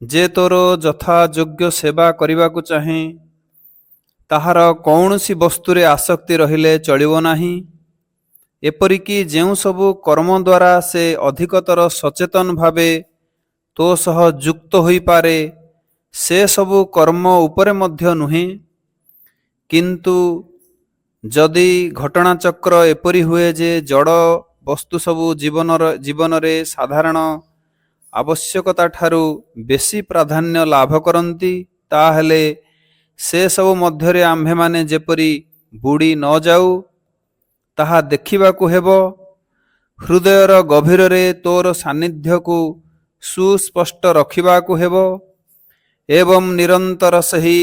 ଯେ ତୋର ଯଥାଯୋଗ୍ୟ ସେବା କରିବାକୁ ଚାହେଁ, ତାହାର କୌଣସି ବସ୍ତୁରେ ଆସକ୍ତି ରହିଲେ ଚଳିବ ନାହିଁ। ଏପରିକି ଯେଉଁ ସବୁ କର୍ମ ଦ୍ୱାରା ସେ ଅଧିକତର ସଚେତନ ଭାବେ ତୋ ସହ ଯୁକ୍ତ ହୋଇପାରେ, ସେ ସବୁ କର୍ମ ଉପରେ ମଧ୍ୟ ନୁହେଁ। କିନ୍ତୁ ଯଦି ଘଟଣାଚକ୍ର ଏପରି ହୁଏ ଯେ ଜଡ଼ ବସ୍ତୁ ସବୁ ଜୀବନରେ ସାଧାରଣ ଆବଶ୍ୟକତା ଠାରୁ ବେଶୀ ପ୍ରାଧାନ୍ୟ ଲାଭ କରନ୍ତି, ତାହେଲେ ସେ ସବୁ ମଧ୍ୟରେ ଆମ୍ଭେମାନେ ଯେପରି ବୁଡ଼ି ନ ଯାଉ, ତାହା ଦେଖିବାକୁ ହେବ। ହୃଦୟର ଗଭୀରରେ ତୋର ସାନ୍ନିଧ୍ୟକୁ ସୁସ୍ପଷ୍ଟ ରଖିବାକୁ ହେବ ଏବଂ ନିରନ୍ତର ସେହି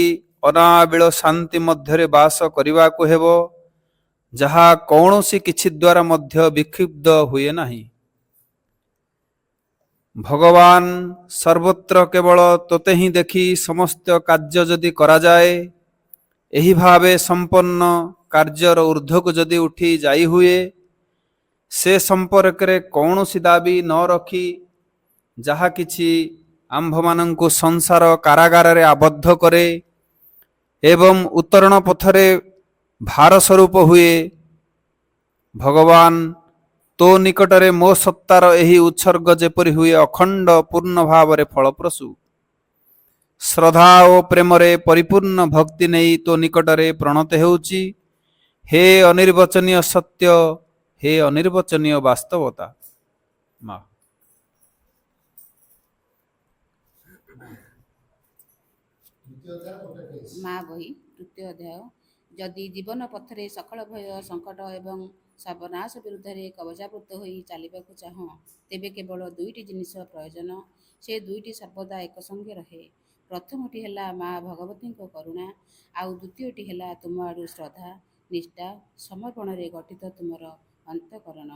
ଅନାବିଳ ଶାନ୍ତି ମଧ୍ୟରେ ବାସ କରିବାକୁ ହେବ, ଯାହା କୌଣସି କିଛି ଦ୍ୱାରା ମଧ୍ୟ ବିକ୍ଷୁବ୍ଧ ହୁଏ ନାହିଁ। ଭଗବାନ ସର୍ବତ୍ର କେବଳ ତୋତେ ହିଁ ଦେଖି ସମସ୍ତ କାର୍ଯ୍ୟ ଯଦି କରାଯାଏ, ଏହି ଭାବେ ସମ୍ପନ୍ନ କାର୍ଯ୍ୟର ଊର୍ଦ୍ଧ୍ୱକୁ ଯଦି ଉଠି ଯାଇ ହୁଏ, ସେ ସମ୍ପର୍କରେ କୌଣସି ଦାବି ନ ରଖି ଯାହା କିଛି ଆମ୍ଭମାନଙ୍କୁ ସଂସାର କାରାଗାରରେ ଆବଦ୍ଧ କରେ ଏବଂ ଉତ୍ତରଣ ପଥରେ ଭାର ସ୍ୱରୂପ ହୁଏ, ଭଗବାନ ତୋ ନିକଟରେ ମୋ ସତ୍ତାର ଏହି ଉତ୍ସର୍ଗ ଯେପରି ହୁଏ ଅଖଣ୍ଡ ପୂର୍ଣ୍ଣ ଭାବରେ ଫଳପ୍ରସୂ। ଶ୍ରଦ୍ଧା ଓ ପ୍ରେମରେ ପରିପୂର୍ଣ୍ଣ ଭକ୍ତି ନେଇ ତୋ ନିକଟରେ ପ୍ରଣତ ହେଉଛି। ହେ ଅନିର୍ବଚନୀୟ ସତ୍ୟ, ହେ ଅନିର୍ବଚନୀୟ ବାସ୍ତବତା। ମା ମା ବହି ତୃତୀୟ ଅଧ୍ୟାୟ। ଯଦି ଜୀବନ ପଥରେ ସକଳ ଭୟ ସଙ୍କଟ ଏବଂ ସର୍ବନାଶ ବିରୁଦ୍ଧରେ କବଚାବୃତ ହୋଇ ଚାଲିବାକୁ ଚାହଁ, ତେବେ କେବଳ ଦୁଇଟି ଜିନିଷ ପ୍ରୟୋଜନ। ସେ ଦୁଇଟି ସର୍ବଦା ଏକ ସଙ୍ଗେ ରହେ। ପ୍ରଥମଟି ହେଲା ମା ଭଗବତୀଙ୍କ କରୁଣା, ଆଉ ଦ୍ୱିତୀୟଟି ହେଲା ତୁମ ଆଡ଼ୁ ଶ୍ରଦ୍ଧା, ନିଷ୍ଠା, ସମର୍ପଣରେ ଗଠିତ ତୁମର ଅନ୍ତଃକରଣ।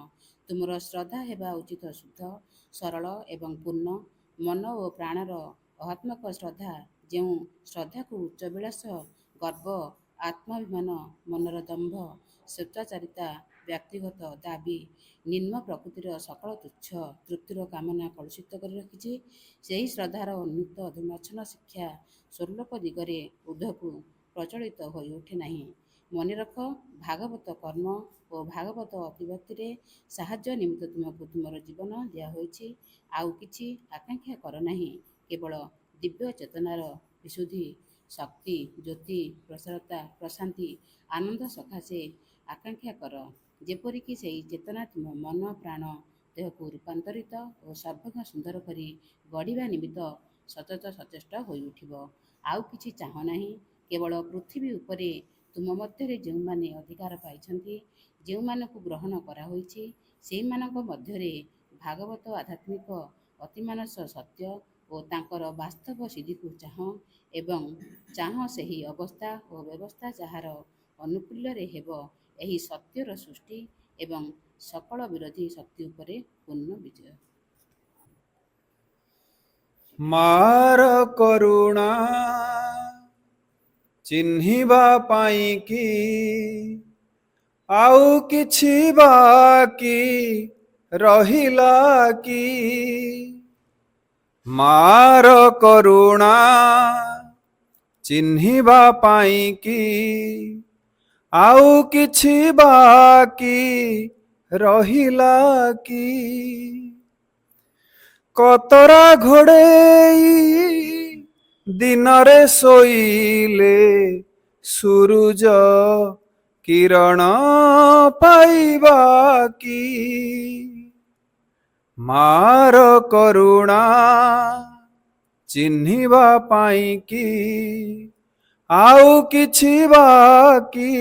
ତୁମର ଶ୍ରଦ୍ଧା ହେବା ଉଚିତ ଶୁଦ୍ଧ, ସରଳ ଏବଂ ପୂର୍ଣ୍ଣ। ମନ ଓ ପ୍ରାଣର ଅହାତ୍ମକ ଶ୍ରଦ୍ଧା, ଯେଉଁ ଶ୍ରଦ୍ଧାକୁ ଉଚ୍ଚାଭିଳାଷ, ଗର୍ବ, ଆତ୍ମାଭିମାନ, ମନର ଦମ୍ଭ, ସ୍ୱେଚ୍ଛାଚାରିତା, ବ୍ୟକ୍ତିଗତ ଦାବି, ନିମ୍ନ ପ୍ରକୃତିର ସକଳ ତୁଚ୍ଛ ତୃପ୍ତିର କାମନା କଳୁଷିତ କରି ରଖିଛି, ସେହି ଶ୍ରଦ୍ଧାର ଉନ୍ନତ ଅଧୁମାଚ୍ଛନ୍ନ ଶିକ୍ଷା ସ୍ୱର୍ଲୋକ ଦିଗରେ ଊର୍ଦ୍ଧ୍ୱକୁ ପ୍ରଚଳିତ ହୋଇ ଉଠେ ନାହିଁ। ମନେ ରଖ, ଭାଗବତ କର୍ମ ଓ ଭାଗବତ ଅତିଭକ୍ତିରେ ସାହାଯ୍ୟ ନିମିତ୍ତ ତୁମକୁ ତୁମର ଜୀବନ ଦିଆହୋଇଛି। ଆଉ କିଛି ଆକାଂକ୍ଷା କର ନାହିଁ। କେବଳ ଦିବ୍ୟ ଚେତନାର ବିଶୁଦ୍ଧି, ଶକ୍ତି, ଜ୍ୟୋତି, ପ୍ରସାରତା, ପ୍ରଶାନ୍ତି, ଆନନ୍ଦ ସକାଶେ ଆକାଂକ୍ଷା କର, ଯେପରିକି ସେହି ଚେତନା ତୁମ ମନ, ପ୍ରାଣ, ଦେହକୁ ରୂପାନ୍ତରିତ ଓ ସର୍ବଜ୍ଞ ସୁନ୍ଦର କରି ଗଢ଼ିବା ନିମିତ୍ତ ସତତ ସଚେଷ୍ଟ ହୋଇ ଉଠିବ। ଆଉ କିଛି ଚାହଁ ନାହିଁ। କେବଳ ପୃଥିବୀ ଉପରେ ତୁମ ମଧ୍ୟରେ ଯେଉଁମାନେ ଅଧିକାର ପାଇଛନ୍ତି, ଯେଉଁମାନଙ୍କୁ ଗ୍ରହଣ କରାହୋଇଛି, ସେହିମାନଙ୍କ ମଧ୍ୟରେ ଭାଗବତ ଆଧ୍ୟାତ୍ମିକ ଅତିମାନସ ସତ୍ୟ ଓ ତାଙ୍କର ବାସ୍ତବ ସିଦ୍ଧିକୁ ଚାହଁ ଏବଂ ଚାହଁ ସେହି ଅବସ୍ଥା ଓ ବ୍ୟବସ୍ଥା ଯାହାର ଅନୁକୂଲ୍ୟରେ ହେବ ଏହି ସତ୍ୟର ସୃଷ୍ଟି ଏବଂ ସକଳ ବିରୋଧୀ ଶକ୍ତି ଉପରେ ପୂର୍ଣ୍ଣ ବିଜୟ। ମାର କରୁଣା ଚିହ୍ନିବା ପାଇଁ କି ଆଉ କିଛି ବାକି ରହିଲା କି? ମାର କରୁଣା ଚିହ୍ନିବା ପାଇଁ କି ଆଉ କିଛି ବାକି ରହିଲା କି? କତରା ଘୋଡ଼େଇ ଦିନରେ ଶୋଇଲେ ସୂରୁଜ କିରଣ ପାଇବା କି? ମାର କରୁଣା ଚିହ୍ନିବା ପାଇଁ କି ଆଉ କିଛି ବାକି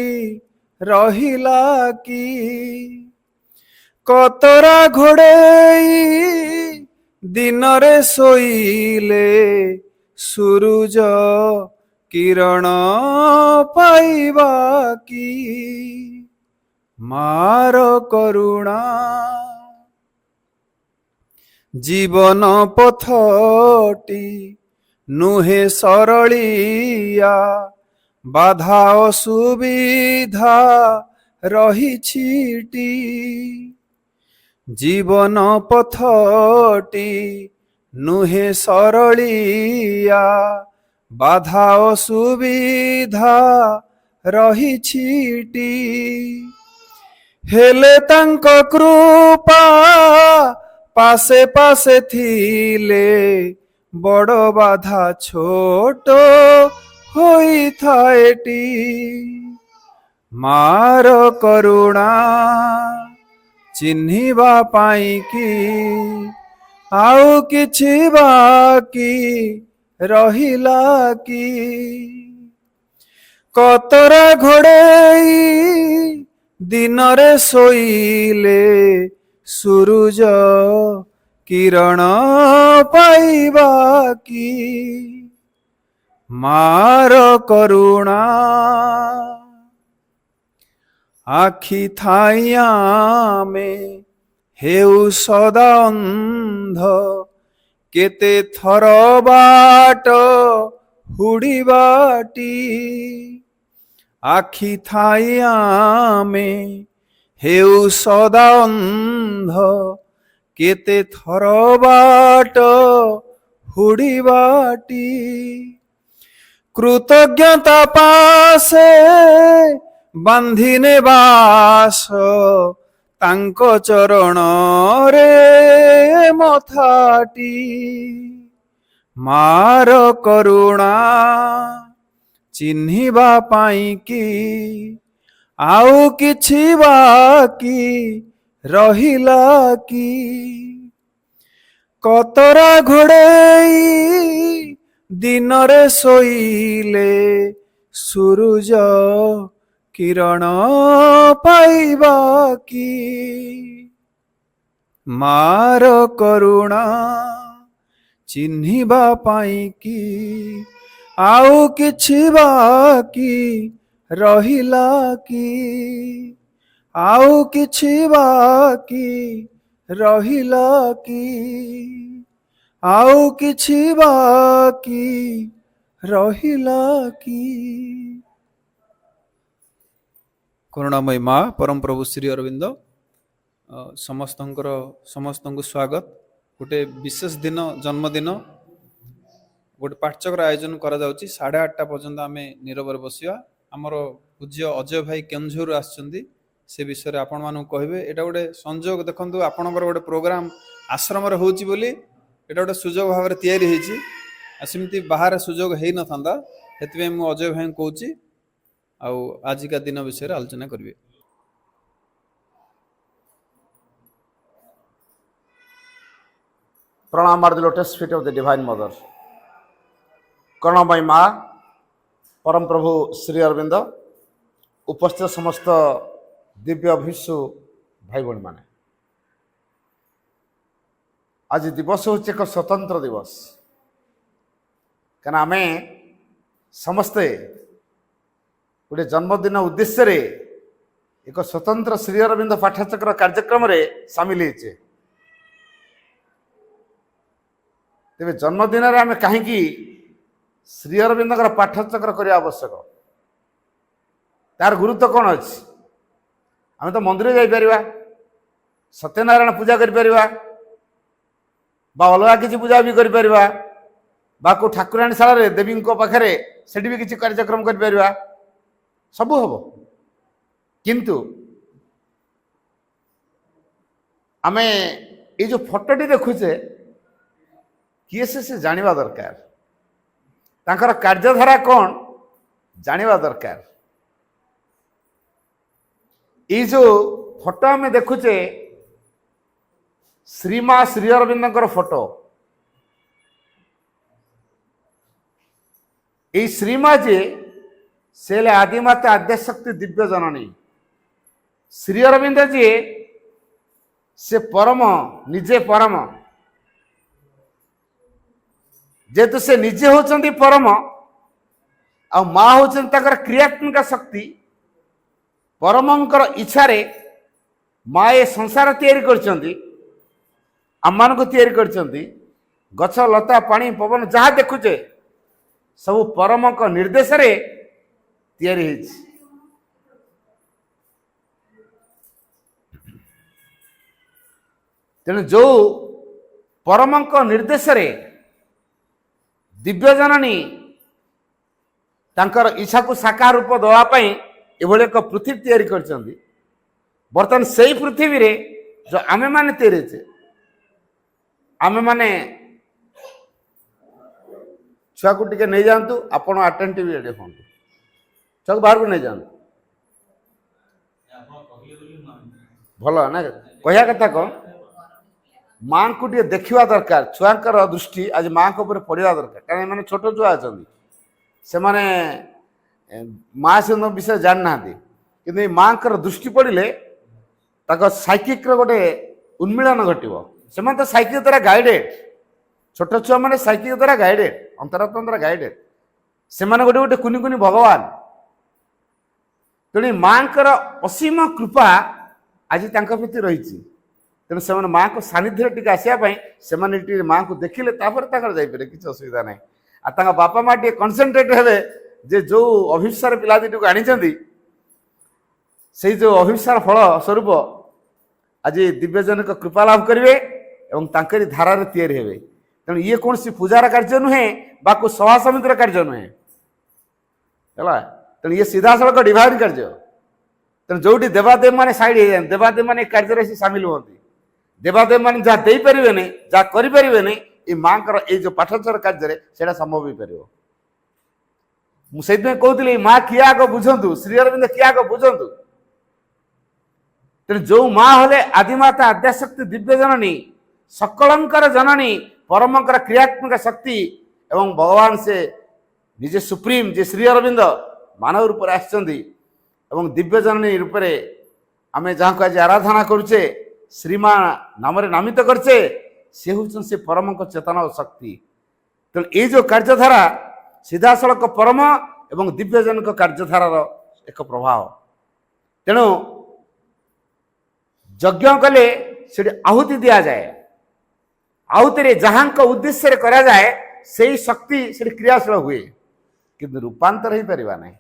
ରହିଲା କି? କତରା ଘୋଡ଼େଇ ଦିନରେ ଶୋଇଲେ ସୂରୁଜ କିରଣ ପାଇବା କି? ମାର କରୁଣା ଜୀବନ ପଥଟି ନୁହେଁ ସରଳିଆ, ବାଧା ଅସୁବିଧା ରହିଛିଟି। ଜୀବନ ପଥଟି नुहे सरलिया बाधा असुविधा रहिछिटी हेले तांक कृपा पासे पासे थिले बड़ बाधा छोट होइथाएटी मार करुणा चिन्हिबा पाई कि आउ किछि बाकी रहिला कि कतरा घोड़ेई दिनरे सोइले सूरज किरण पाइबा कि मार करुणा आखि थाइया में हेउ सदा अंध केते थर बाट हुड़ीबाटी आखि थाइया में हेउ सदा अंध केते थर बाट हुड़ीबाटी कृतज्ञता पासे बांधिने बास तांक चरण रे मथाटी मार करुणा चिन्हिबा पाई कि आउ किछि बाकी रहिला कि कतरा घोड़ेई दिनरे सोइले सूरज किरण पाइबा कि मार करुणा चिन्हिबा पाई कि आउ किछि बाकी रहिला कि आउ किछि बाकी रहिला कि आउ किछि बाकी रहिला कि करुणामयी माँ परम प्रभु श्री अरविंद समस्तଙ୍କୁ स्वागत गोटे विशेष दिन जन्मदिन गोटे पाठचक्र आयोजन करा जाउची 8:30 पर्यंत आम नीरव बसिया आमर पूज्य अजय भाई केन्झर आछंती से विषय आपण मानू कहबे एटा गोटे संयोग देखंतु आपणकर गोटे प्रोग्राम आश्रम रे होउची बोली एटा गोटे सुजोग भाव रे तयारी हेची आसिमती बाहर सुजोग हेई न थांदा हेतबे मु अजय भाई कहूची आउ आज का दिन विषय रे आलोचना करिवे प्रणाम आर the lotus feet of the divine mother करुणामयी माँ परम प्रभु श्री अरविंद उपस्थित समस्त दिव्य अभिषु भाई भाई माने आज दिवस हूँ एक स्वतंत्र दिवस क्या आम समस्ते गोटे जन्मदिन उद्देश्य रे एक स्वतंत्र श्री अरविंद पाठचक्र कार्यक्रम रे सामिल होचे तेरे जन्मदिन रे आम कहीं श्री अरविंद पाठचक्र करने आवश्यक तार गुरुत्व कौन अच्छी आम तो मंदिर जापर सत्यनारायण पूजा कर अलग किसी पूजा भी कर ठाकुराणी शाला देवी पाखे से भी किसी कार्यक्रम कर सबू हम किंतु आम ये जो फोटोटी देखुचे किए से जानिबा दरकार तांकर कार्यधारा कौन जानिबा दरकार ये जो फोटो आम देखुचे श्रीमा श्री अरविंद फोटो ये श्रीमा जी से आदिमाता आद्यशक्ति दिव्य जननी श्री अरविंद जी से परम निजे परम जेतु से निजे होचंती परम आ माँ होचंती क्रियात्मक शक्ति परमंकर इच्छा रे माँ ये संसार तैयारी करचंती आम को तैयारी करचंती गछ लता पानी पवन जहाँ देखुचे सब परम को निर्देश रे तैयारी होइछि तेणु जो परमଙ୍କ निर्देशरे दिव्य जननी तांकर इच्छा को साकार रूप देवाई एभली एक पृथ्वी तैयारी करछन्ती। बर्तमान से पृथ्वी रे जो आमे माने तेरेचे आमे माने छुआ को टिके नहीं जातु आपण अटेंटिव देखु छुआ बाहर को नहीं जातु भल ना कहया कथा कौन माँ को टे देखा दरकार छुआंकर दृष्टि आज माँ को पड़ा दरकार कारण मैंने छोट छुआ अच्छा से माने माँ से विषय जान ना कि माँ दृष्टि पड़े साइकिक गोटे उन्मीलन घटव से तो साइकिक द्वारा गाइडेड छोट छुआ मैंने साइकिक द्वारा गाइडेड अंतरात्मा द्वारा गाइडेड से गोटे गोटे कुनि कुनि भगवान तेणु माँ असीम कृपा आज प्रति रही तेणु से माँ को सानिध्य टी आसापी से माँ को देखिले जापे किसी असुविधा ना आ बापा माँ टे कनसेंट्रेट हे जे जो अभिशार पिलादी को आनी से जो अभिशार फल स्वरूप आज दिव्यजन कृपा लाभ करेंगे और तांकरी धारार तैयारी हे तेणु ये कौन सी पूजार कार्य नुहे बाको सभा समितिर कार्य नुहे है तेणु ये सीधा सड़क डिवाइन कार्य तेणु जो देवादेव मैंने साइड हो जाए देवादेव मैंने कार्य सामिल हमें देवादेव मैंने जहाँ दे पारे जहाँ करें ये माँ ये जो पाठचर कार्य से संभव हो पार मुझे कहती माँ किए आग बुझंतु श्री अरविंद किए आग बुझंतु तेणु जो माँ हेले आदिमाता आद्याशक्ति दिव्य जननी सकलंकर जननी परमंकर क्रियात्मक शक्ति एवं भगवान से निजे सुप्रीम जे श्री अरविंद मानव रूप आसचंदी एवं दिव्य जननी रूप आम जहाँ को आज आराधना करुचे श्रीमा नाम नामित करचे से हूँ से परम चेतना और शक्ति तेणु ये जो कार्यधारा सीधा सड़क परम एवं दिव्यजन कार्यधारार एक प्रभाव तेणु यज्ञ कले से आहुति दि जाए आहुति जहाँ उद्देश्य करा जाए से शक्ति से क्रियाशील हुए कि रूपांतर हो पार ना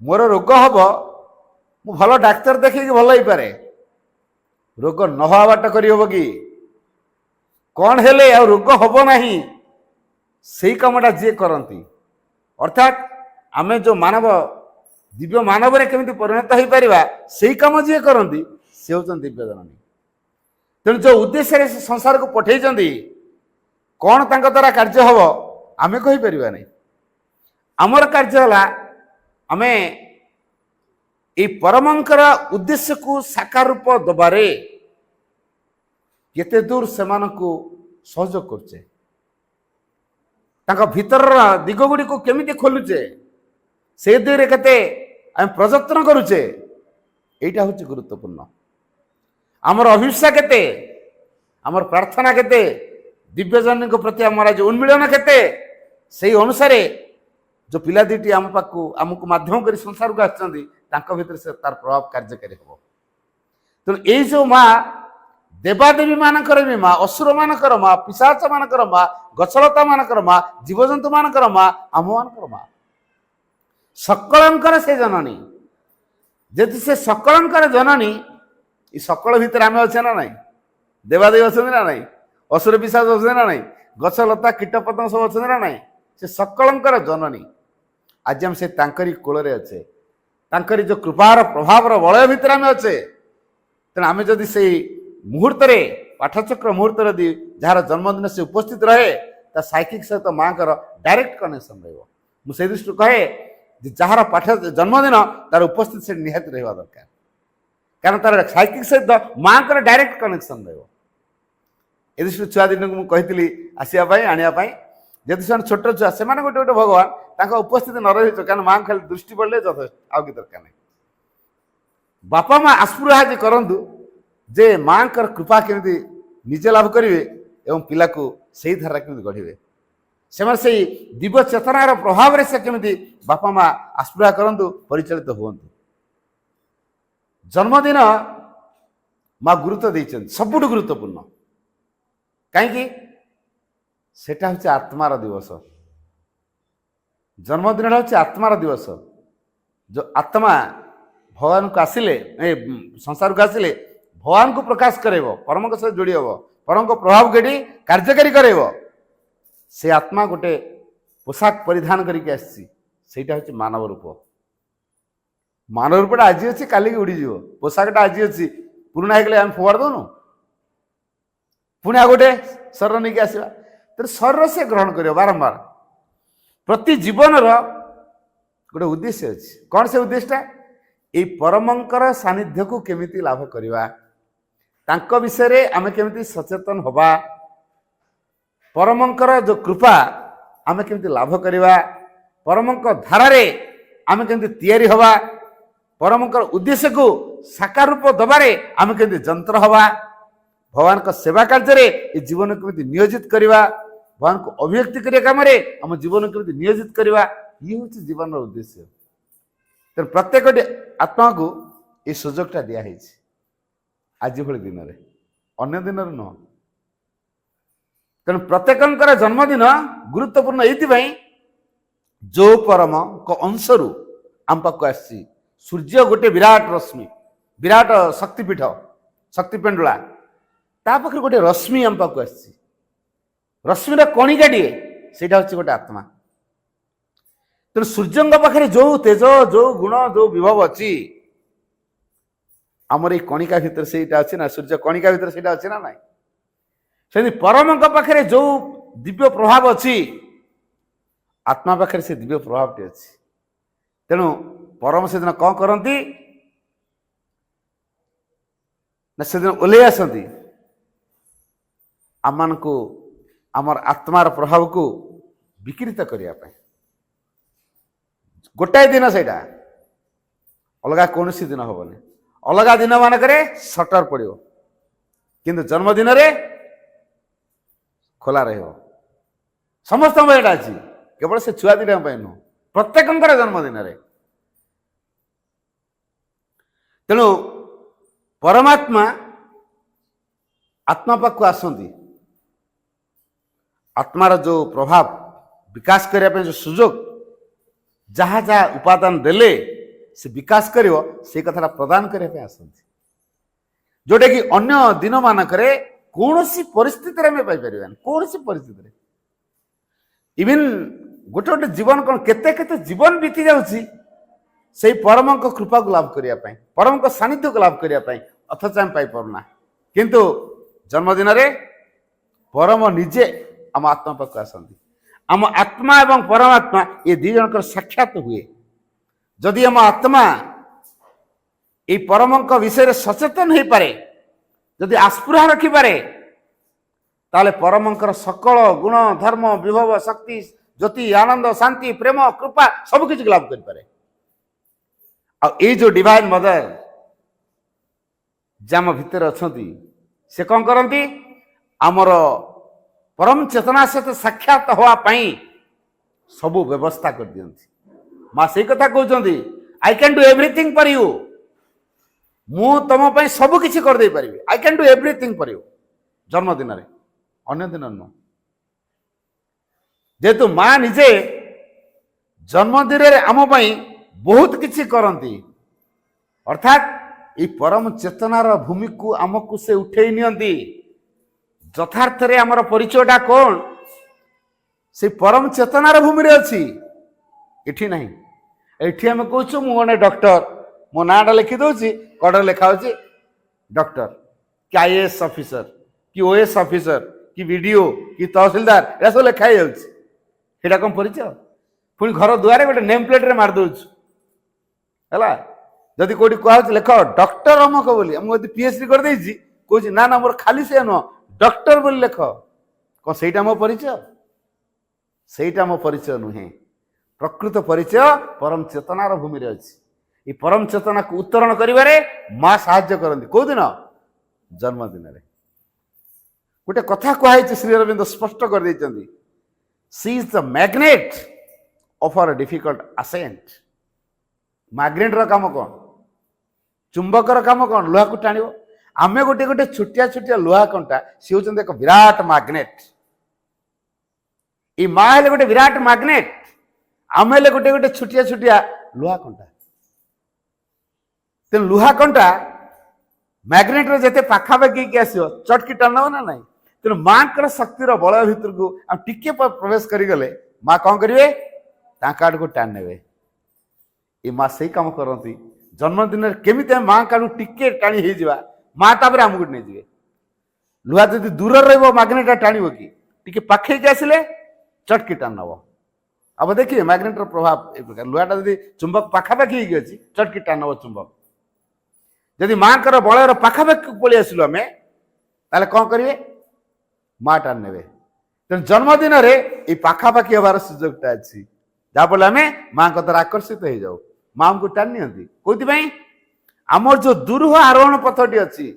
मोर रोग हम मु भल डाक्तर देखिए भल हो पारे रोग न हवाट करहब कि कौन हेले आ रोग हम ना से कामटा जी करती अर्थात आम जो मानव दिव्य मानव केमी परिणत हो पार से कम जी करती से हूँ दिव्य जननी तेणु जो उद्देश्य से संसार को पठे कौन तांका द्वारा कार्य हम आम कहीपर नहीं आमर कार्य है आम ये परमंकर उद्देश्य को साकार रूप दबारे केते दूर से सहयोग करचे भीतर दिग गुड़ी को केमिति खोलुचे से दिगरे केते आम प्रयत्न करुचे एटा हूँ गुरुत्वपूर्ण आमर अभिष्ठा केते आमर प्रार्थना केते दिव्यजन प्रति आमर आज उन्मीलन केते से अनुसार जो पिला दीटी आम पाखु आमको माध्यम कर संसार को आछंती भीतर से तार प्रभाव कार्यकारी हम तेणु ये जो माँ देवादेवी मानकर भी माँ असुर मानकर माँ पिशाच मानकर माँ गछलता मानकर माँ जीवजंतु मानकर माँ आम मानकर माँ सकलंकर से जननी जेतु से सकलंकर जननी ये सकल भितर आम अच्छे ना ना देवादेवी अच्छा ना ना असुर पिशाच अच्छे ना ना गछलता कीट पतंग सब अच्छे ना ना से सकलंकर जननी आज हम से तांकरी कूल अच्छे तांकरी जो कृपार प्रभाव बलय भितर आम अच्छे तेना आम जदि से मुहूर्त पाठचक्र मुहूर्त जार जन्मदिन से उपस्थित रहे ता साइकिक सहित माँ का डायरेक्ट कनेक्शन रुझे दृष्टि कहे जार पाठ जन्मदिन तार उपस्थित से निहाती रहा दरकार कारण तार साइकिक सहित माँ का डायरेक्ट कनेक्शन ए दृष्टि छुआ दिन को मुझे आसवाई आने जदि से छोट छुआ से गोटे गोटे भगवान तांका उपस्थित न रही कारण माँ खाली दृष्टि पड़े यथेष्ट आउ कि दरकार नहीं बापा माँ आस्पृहा जे करंतु जे माँ कृपा केमी निजे लाभ करेंगे एवं पिला को सही धारा केमी गढ़े से दिव्य चेतनार प्रभाव से केमी बापा माँ आस्पृहा करंतु परिचालित हूँ जन्मदिन माँ गुरुत्व देते सबुठ गुरुत्वपूर्ण कहीं सेटा हूँ आत्मार दिवस जन्मदिन हूँ आत्मार दिवस जो आत्मा भगवान को आसिले संसार को आसिले भगवान को प्रकाश करेब परम सहित जोड़ी हम परम प्रभाव के कार्यकारी करेब से आत्मा गोटे पोशाक परिधान करके आसटा हूँ मानव रूप मानव रूपटा आज अच्छी काली उड़ीज पोशाकटा आज अच्छी पुराणा हो आम फोड़ दौनु पुणी आ गोटे शरीर नहीं आसवा तो शरीर से ग्रहण कर बारंबार प्रति जीवन गोटे उद्देश्य अच्छी कौन से उद्देश्यटा ये परमंकर सानिध्य को केमिति लाभ करवा तांको विषय रे आमे केमिति सचेतन होबा परमंकर जो कृपा आमे केमिति लाभ करवा परमंकर धारा रे आमे केमिति तैयारी होबा परमंकर उद्देश्य को साकार रूप दबारे आमे केमिति जंत्र होबा भगवान का सेवा कार्य रे ये जीवन को केमिति नियोजित करवा भगवान को अभिव्यक्ति करिया काम रे हम जीवन को केमिति नियोजित करवा ये हूँ जीवन उद्देश्य तेणु प्रत्येक आत्मा को ये सुजोगटा दिखाई आज भली दिन में अन्य दिन नुह तेणु प्रत्येक जन्मदिन गुरुत्वपूर्ण ये जो परम को अंशरू आम पाक आसी सूर्य गोटे विराट रश्मि विराट शक्तिपीठ शक्तिपेंडुला ता पाखे गोटे रश्मि आम पाक आसी रश्मिर कणिकाटे से गोटे आत्मा तेणु सूर्य पाखे जो तेज जो गुण जो विभव अच्छी आमर ये कणिका भितर से अच्छी ना सूर्य कणिका भितर से अच्छी ना नाई से परम पाखे जो दिव्य प्रभाव अच्छी आत्मा पाखे से दिव्य प्रभाव टी अच्छी तेणु परम से दिन कौन करती ना से दिन ओल्लै आसती आम मान को आमर आत्मार प्रभाव को विकृत करने गोटाए दिन से अलग कौन सी दिन हेनी अलग दिन मानक सटर पड़ो किंतु जन्मदिन खोला समस्त यहाँ अच्छी केवल से छुआ दिन नुह प्रत्येक जन्मदिन तेणु परमात्मा आत्मा पाक आसती आत्मार जो प्रभाव विकास करने जो सुजोग जहाँ जहाँ उपादान देले से विकास करिवो से कथा प्रदान करने आसती जोटा कि अन्य दिन मानक कौन सी परिस्थिति में पाइपर कौन सी परिस्थिति इवन गोटे गोटे जीवन कौन केते केते जीवन बीती जाउची से परम कृपा को लाभ करने परम सानिध्य को लाभ करने अथच आम पाई पारना किंतु जन्मदिन परम निजे आम आत्मा पाक आसती आम आत्मा एवं परमात्मा ये दी जन साक्षात हुए जदि आम आत्मा ये परम विषय सचेतन हो पारे जदि आस्पृहा रखिपारे ताले परमंकर सकल गुण धर्म विभव शक्ति ज्योति आनंद शांति प्रेम कृपा सब किसी लाभ करें ये जो डिवाइन मदर जाम भितर अच्छा से कौन करती आमर परम चेतना सहित साक्षात होवाई सबू व्यवस्था कर दियंती माँ से कथा कहते I can do everything for you मु तुम पर सब किसी कर दे पारि I can do everything for you जन्मदिन अन्य दिन नुह जेहेतु माँ निजे जन्मदिन आम बहुत किसी करती अर्थात ये परम चेतनार भूमि को आमको से उठे नियंती यथार्थ रे आमर परिचयटा कौन से परम चेतनार भूमि रे अच्छी इठी नहीं एठी आम कहूँ मु गोटे डॉक्टर मो नाटा लिखी दूसरी कड़े लिखा हो डॉक्टर कि आईएएस ऑफिसर कि ओएस ऑफिसर कि वीडियो कि तहसीलदार यह सब लिखाई जाटा कौन परिचय पुणी घर दुआरे गोटे नेम प्लेट रे मार दूसु है जदि कौटी कह लेख डॉक्टर अमक बोली मुझे पीएचडी कर देछि कहूँ ना ना मोर खाली से नुह डॉक्टर बोली लेख कौन सेटा मो परिचय सेटा मो परिचय नुहे प्रकृत परिचय परम चेतनार भूमि रे अछि ये परम चेतना को उत्तरण करिवारे माँ साहाय्य करती कौ दिन जन्मदिन गोटे कथा कहुई श्री अरविंद स्पष्ट कर देइचंदी she is the magnet of our difficult ascent magnet रो काम कौन चुंबकर काम कौन लुहा को टाणिबो आमे गोटे गोटे छोटिया छोटिया लुहा कंटा सी होचंदी एक विराट मैग्नेट ये माँ हेले गोटे विराट मैग्नेट आमे हेले गोटे गोटे छोटिया छोटिया लुहा कंटा तेन लुहा कंटा ମ୍ୟାଗ୍ନେଟର ଯେତେ ପାଖାପାଖି ହେଇକି ଆସିବ ଚଟକି ଟାଣିବ ନା ନାହିଁ। ତେଣୁ ମାଙ୍କର ଶକ୍ତିର ବଳୟ ଭିତରକୁ ଆଉ ଟିକେ ପ୍ରବେଶ କରିଗଲେ ମା କଣ କରିବେ, ତାଙ୍କ ଆଡକୁ ଟାଣି ନେବେ। ଏ ମା ସେଇ କାମ କରନ୍ତି। ଜନ୍ମଦିନରେ କେମିତି ଆମେ ମାଙ୍କ ଆଡକୁ ଟିକେ ଟାଣି ହେଇଯିବା, ମା ତାପରେ ଆମକୁ ନେଇଯିବେ। ଲୁହା ଯଦି ଦୂରରେ ରହିବ ମ୍ୟାଗ୍ନେଟଟା ଟାଣିବ କି, ଟିକେ ପାଖେଇକି ଆସିଲେ ଚଟକି ଟାଣି ନେବ। अब देखिए मैग्नेटर प्रभाव एक प्रकार लुहाटा यदि चुंबक पाखापाखि होगी अच्छी चटकी टाण चुंबक यदि माँ कर बलयर पाखापाखि पलि आसलु आम ताले कौन करेंगे माँ टाण ने तेणु जन्मदिन में पाखापाखि हबार सुजोगटा अच्छी जहाँफल आम माँ द्वारा आकर्षित हो जाऊ माँ को टाणी नियंती कौन आमर जो दुरूह आरोहण पथटी अच्छी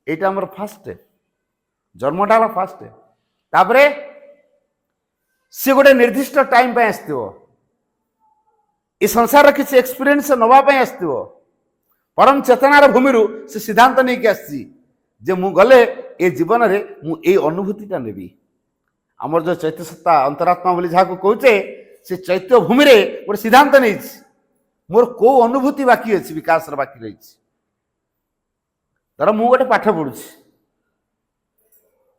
यहाँ आमर फास्ट जन्मटा है फास्ट तापरे सी गोटे निर्दिष्ट टाइम पे आसथिबो ए संसार किसी एक्सपीरियंस नवाई आसथिबो परम चेतनार भूमि से सिद्धांत नहीं कि आसी जे मु गले ए जीवन रे मु ए अनुभूतिटा नेबी आमर जो चैत्य सत्ता अंतरात्मा बोली जहाँ को कहचे से चैत्य भूमि रे गोटे सिद्धांत नहीं मोर को अनुभूति बाकी अच्छी विकास बाकी रही धर मु गोटे पाठ पढ़ुछि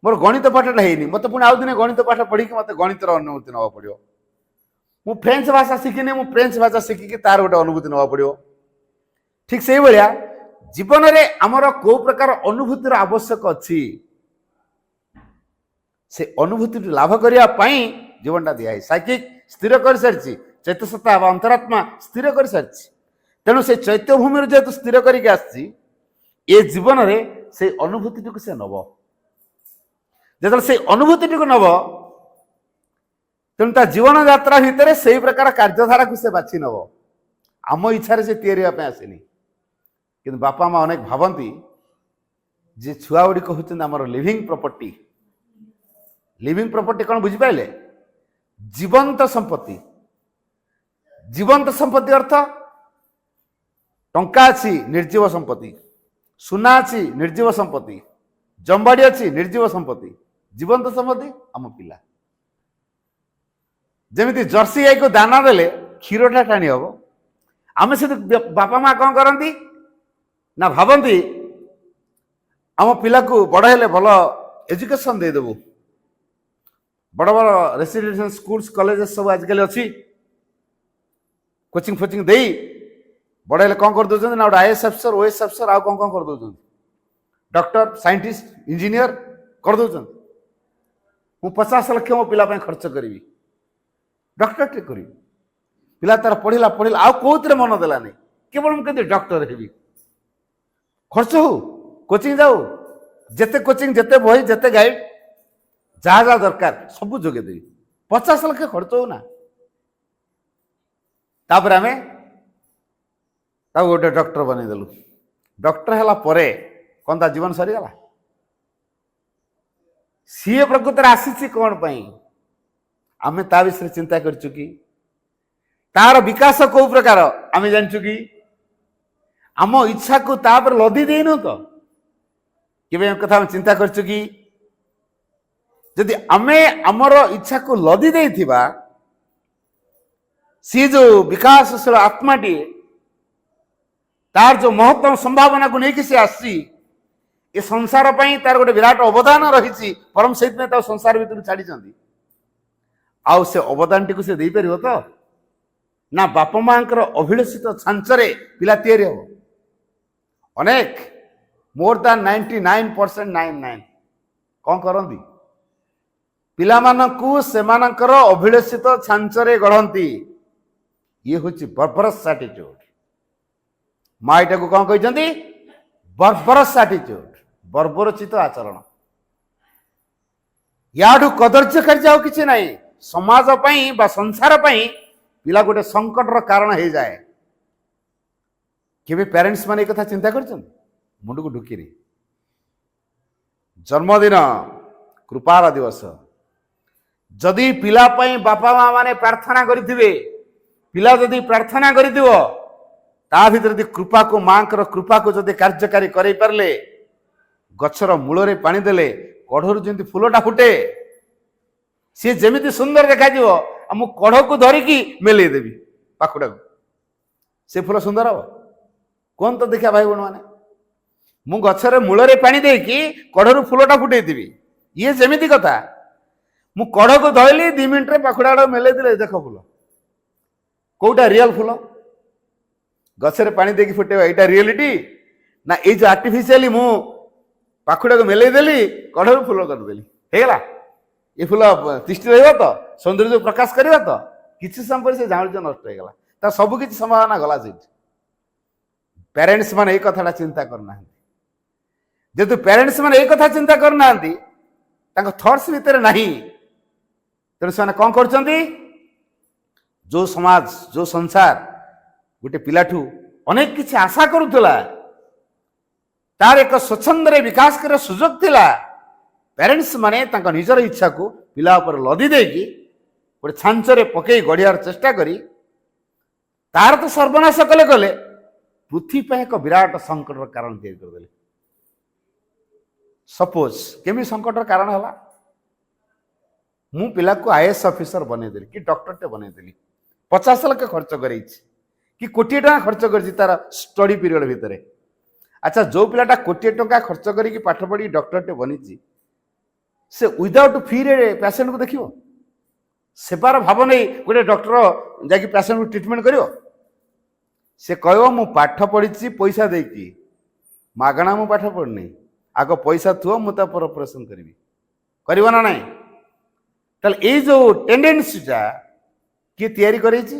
मोर गणित पाठटा है मत पुणी आउ दिन गणित पाठ पढ़ी मत गणितर अनुभूति नवा पड़ो मु फ्रेंच भाषा शिखिनी मु फ्रेंच भाषा शिखिकी तार गोटे अनुभूति नवा पड़ो ठीक से भाया जीवन में आमर को प्रकार अनुभूतिर आवश्यक अच्छी से अनुभूति लाभ करने जीवनटा दिखाई साइकिक स्थिर कर सारी चैत्य सत्ता अंतरात्मा स्थिर कर सारी तेणु से चैत्य भूमि जेहेतु स्थिर करके आसी जीवन में से अनुभूति से नब जो से अनुभूति नब तेणु जीवन यात्रा भितर से प्रकार कार्यधारा को से बाछि नब आम इच्छा से तैयारी आसेनी कि बापा माँ अनेक भावती जे छुआ गुड़िक होती आमर लिविंग प्रॉपर्टी कौन बुझिपारे जीवंत संपत्ति अर्थ टंका अच्छी निर्जीव संपत्ति सुना अच्छी निर्जीव संपत्ति जमबाड़ी अच्छी निर्जीव संपत्ति जीवंत संपत्ति आम पिला जमी जर्सी गाई को दाना देले क्षीरटा टाणी हम आम से बापा माँ कौन करती ना भावती आम पिला को बड़ हेले भल एजुकेशन देदेबू बड़ बड़ रेसिडेंशियल स्कूल्स कॉलेजेस सब आजिकल अच्छी कोचिंग फोचिंग दे बड़ हेले कौन कर दौरान ना गोटे आईएएस अफसर ओएएस अफसर आउ कौन कौन कर दौरान डॉक्टर साइंटिस्ट इंजीनियर कर दौरान मु 50 लाख मो पिला खर्च करी डॉक्टर टे करी पिला तार पढ़ला पढ़ला आउ कौन मन देला नहीं केवल मुझे डॉक्टर हेबी खर्च हो कोचिंग जाओ जेते कोचिंग जेते बही जेते गाइड जहाँ जहाँ दरकार सब जोगे देवी 50 लाख खर्च हो ना तापर आम गोटे डॉक्टर बनईदेलु डॉक्टर है परे कौन ता जीवन सरीगला सी प्रकृत आसी कौन आम ता विषय चिंता करचु कि तार विकास कौ प्रकार आम जानचु कि आम इच्छा को तापर लदी देन तो कि कथा चिंता करचु कि यदि आमे आमर इच्छा को लदी देथिबा सी जो विकासशील आत्माटी तार जो महत्तम संभावना को लेकिन से आसी ए संसार पाई तार गोटे विराट अवदान रही परम से संसार भीतर छाड़ी आउ से अवदान टी से दे पार तो ना बापा माँ अभिलषित छांचरे पिला तैयारी हम अनेक मोर दैन 99.99 कौन करती पिला सेमानकर अभिलषित छांचरे गढ़ती ये हूँ बर्बरस एटीट्यूड माँ यहाँ को कौन कहते बर्बरस एटीट्यूड बर्बरचित आचरण याठू कदर्य कार्य आउ कि ना समाज बा संसार पिला गोटे संकटर कारण हो जाए केबे पेरेंट्स माने कथा चिंता करछन मुंड को ढुकीरी जन्मदिन कृपार दिवस जदि पिला पई बापा माँ माने प्रार्थना करिथिबे पिला जदि प्रार्थना करिथिबो ता भीतर यदि कृपा को माँ कृपा को जदि कार्यकारी करै परले गछर मूल रे पानी देले कढ़र जेंति फूलटा फुटे सी जेमिति सुंदर देखा जीवो मु कढ़ को धरिकी मेले देवी पाखुटा से फूल सुंदर हम कौन तो देखा भाई बहन मैंने ମୁଁ ଗଛରେ ମୂଳରେ ପାଣି ଦେଇକି କଢ଼ରୁ ଫୁଲଟା ଫୁଟେଇଥିବି। ଇଏ ଯେମିତି କଥା, ମୁଁ କଢ଼କୁ ଧଇଲି 2 ମିନିଟରେ ପାଖୁଡ଼ା ଗୁଡ଼ା ମେଲେଇ ଦେଲେ ଦେଖ ଫୁଲ। କୋଉଟା ରିଅଲ ଫୁଲ? ଗଛରେ ପାଣି ଦେଇକି ଫୁଟେଇବା ଏଇଟା ରିଏଲିଟି, ନା ଏଇ ଯୋଉ ଆର୍ଟିଫିସିଆଲି ମୁଁ ପାଖୁଡ଼ାକୁ ମେଲେଇ ଦେଲି କଢ଼ରୁ ଫୁଲ କରିଦେଲି ହେଇଗଲା? ଏ ଫୁଲ ତିଷ୍ଠି ରହିବ ତ? ସୌନ୍ଦର୍ଯ୍ୟ ପ୍ରକାଶ କରିବ ତ? କିଛି ସମୟ ପରେ ସେ ଝାଉଁଳିଚ ନଷ୍ଟ ହେଇଗଲା, ତା ସବୁ କିଛି ସମ୍ଭାବନା ଗଲା ସେଇଠି। ପ୍ୟାରେଣ୍ଟସ୍ ମାନେ ଏଇ କଥାଟା ଚିନ୍ତା କରୁନାହାନ୍ତି। ଯେହେତୁ ପ୍ୟାରେଣ୍ଟସ୍ ମାନେ ଏଇ କଥା ଚିନ୍ତା କରୁନାହାନ୍ତି, ତାଙ୍କ ଥଟ୍ସ ଭିତରେ ନାହିଁ, ତେଣୁ ସେମାନେ କ'ଣ କରୁଛନ୍ତି? ଯୋଉ ସମାଜ, ଯୋଉ ସଂସାର ଗୋଟେ ପିଲାଠୁ ଅନେକ କିଛି ଆଶା କରୁଥିଲା, ତାର ଏକ ସ୍ୱଚ୍ଛନ୍ଦରେ ବିକାଶ କରିବାର ସୁଯୋଗ ଥିଲା, ପ୍ୟାରେଣ୍ଟସ୍ ମାନେ ତାଙ୍କ ନିଜର ଇଚ୍ଛାକୁ ପିଲା ଉପରେ ଲଦି ଦେଇକି ଗୋଟେ ଛାଞ୍ଚରେ ପକେଇ ଗଢ଼ିବାର ଚେଷ୍ଟା କରି ତାର ତ ସର୍ବନାଶ କଲେ କଲେ, ପୃଥ୍ୱୀ ପାଇଁ ଏକ ବିରାଟ ସଙ୍କଟର କାରଣ ତିଆରି କରିଦେଲେ। ସପୋଜ କେମିତି ସଙ୍କଟର କାରଣ ହେଲା? ମୁଁ ପିଲାକୁ IAS ଅଫିସର ବନେଇଦେଲି କି ଡକ୍ଟରଟେ ବନେଇଦେଲି, 50 ଲକ୍ଷ ଖର୍ଚ୍ଚ କରେଇଛି କି କୋଟିଏ ଟଙ୍କା ଖର୍ଚ୍ଚ କରିଛି ତାର ଷ୍ଟଡି ପିରିୟଡ ଭିତରେ। ଆଚ୍ଛା, ଯୋଉ ପିଲାଟା କୋଟିଏ ଟଙ୍କା ଖର୍ଚ୍ଚ କରିକି ପାଠ ପଢିକି ଡକ୍ଟରଟେ ବନିଛି, ସେ ୱିଦାଉଟ୍ ଫିରେ ପେସେଣ୍ଟକୁ ଦେଖିବ? ସେବାର ଭାବ ନେଇ ଗୋଟେ ଡକ୍ଟର ଯାଇକି ପେସେଣ୍ଟକୁ ଟ୍ରିଟମେଣ୍ଟ କରିବ? ସେ କହିବ ମୁଁ ପାଠ ପଢିଛି ପଇସା ଦେଇକି, ମାଗଣା ମୁଁ ପାଠ ପଢିନି, ଆଗ ପଇସା ଥିବ ମୁଁ ତା ପରେ ଅପରେସନ କରିବି। କରିବ ନା ନାହିଁ? ତାହେଲେ ଏଇ ଯୋଉ ଟେଣ୍ଡେନ୍ସିଟା କିଏ ତିଆରି କରେଇଛି?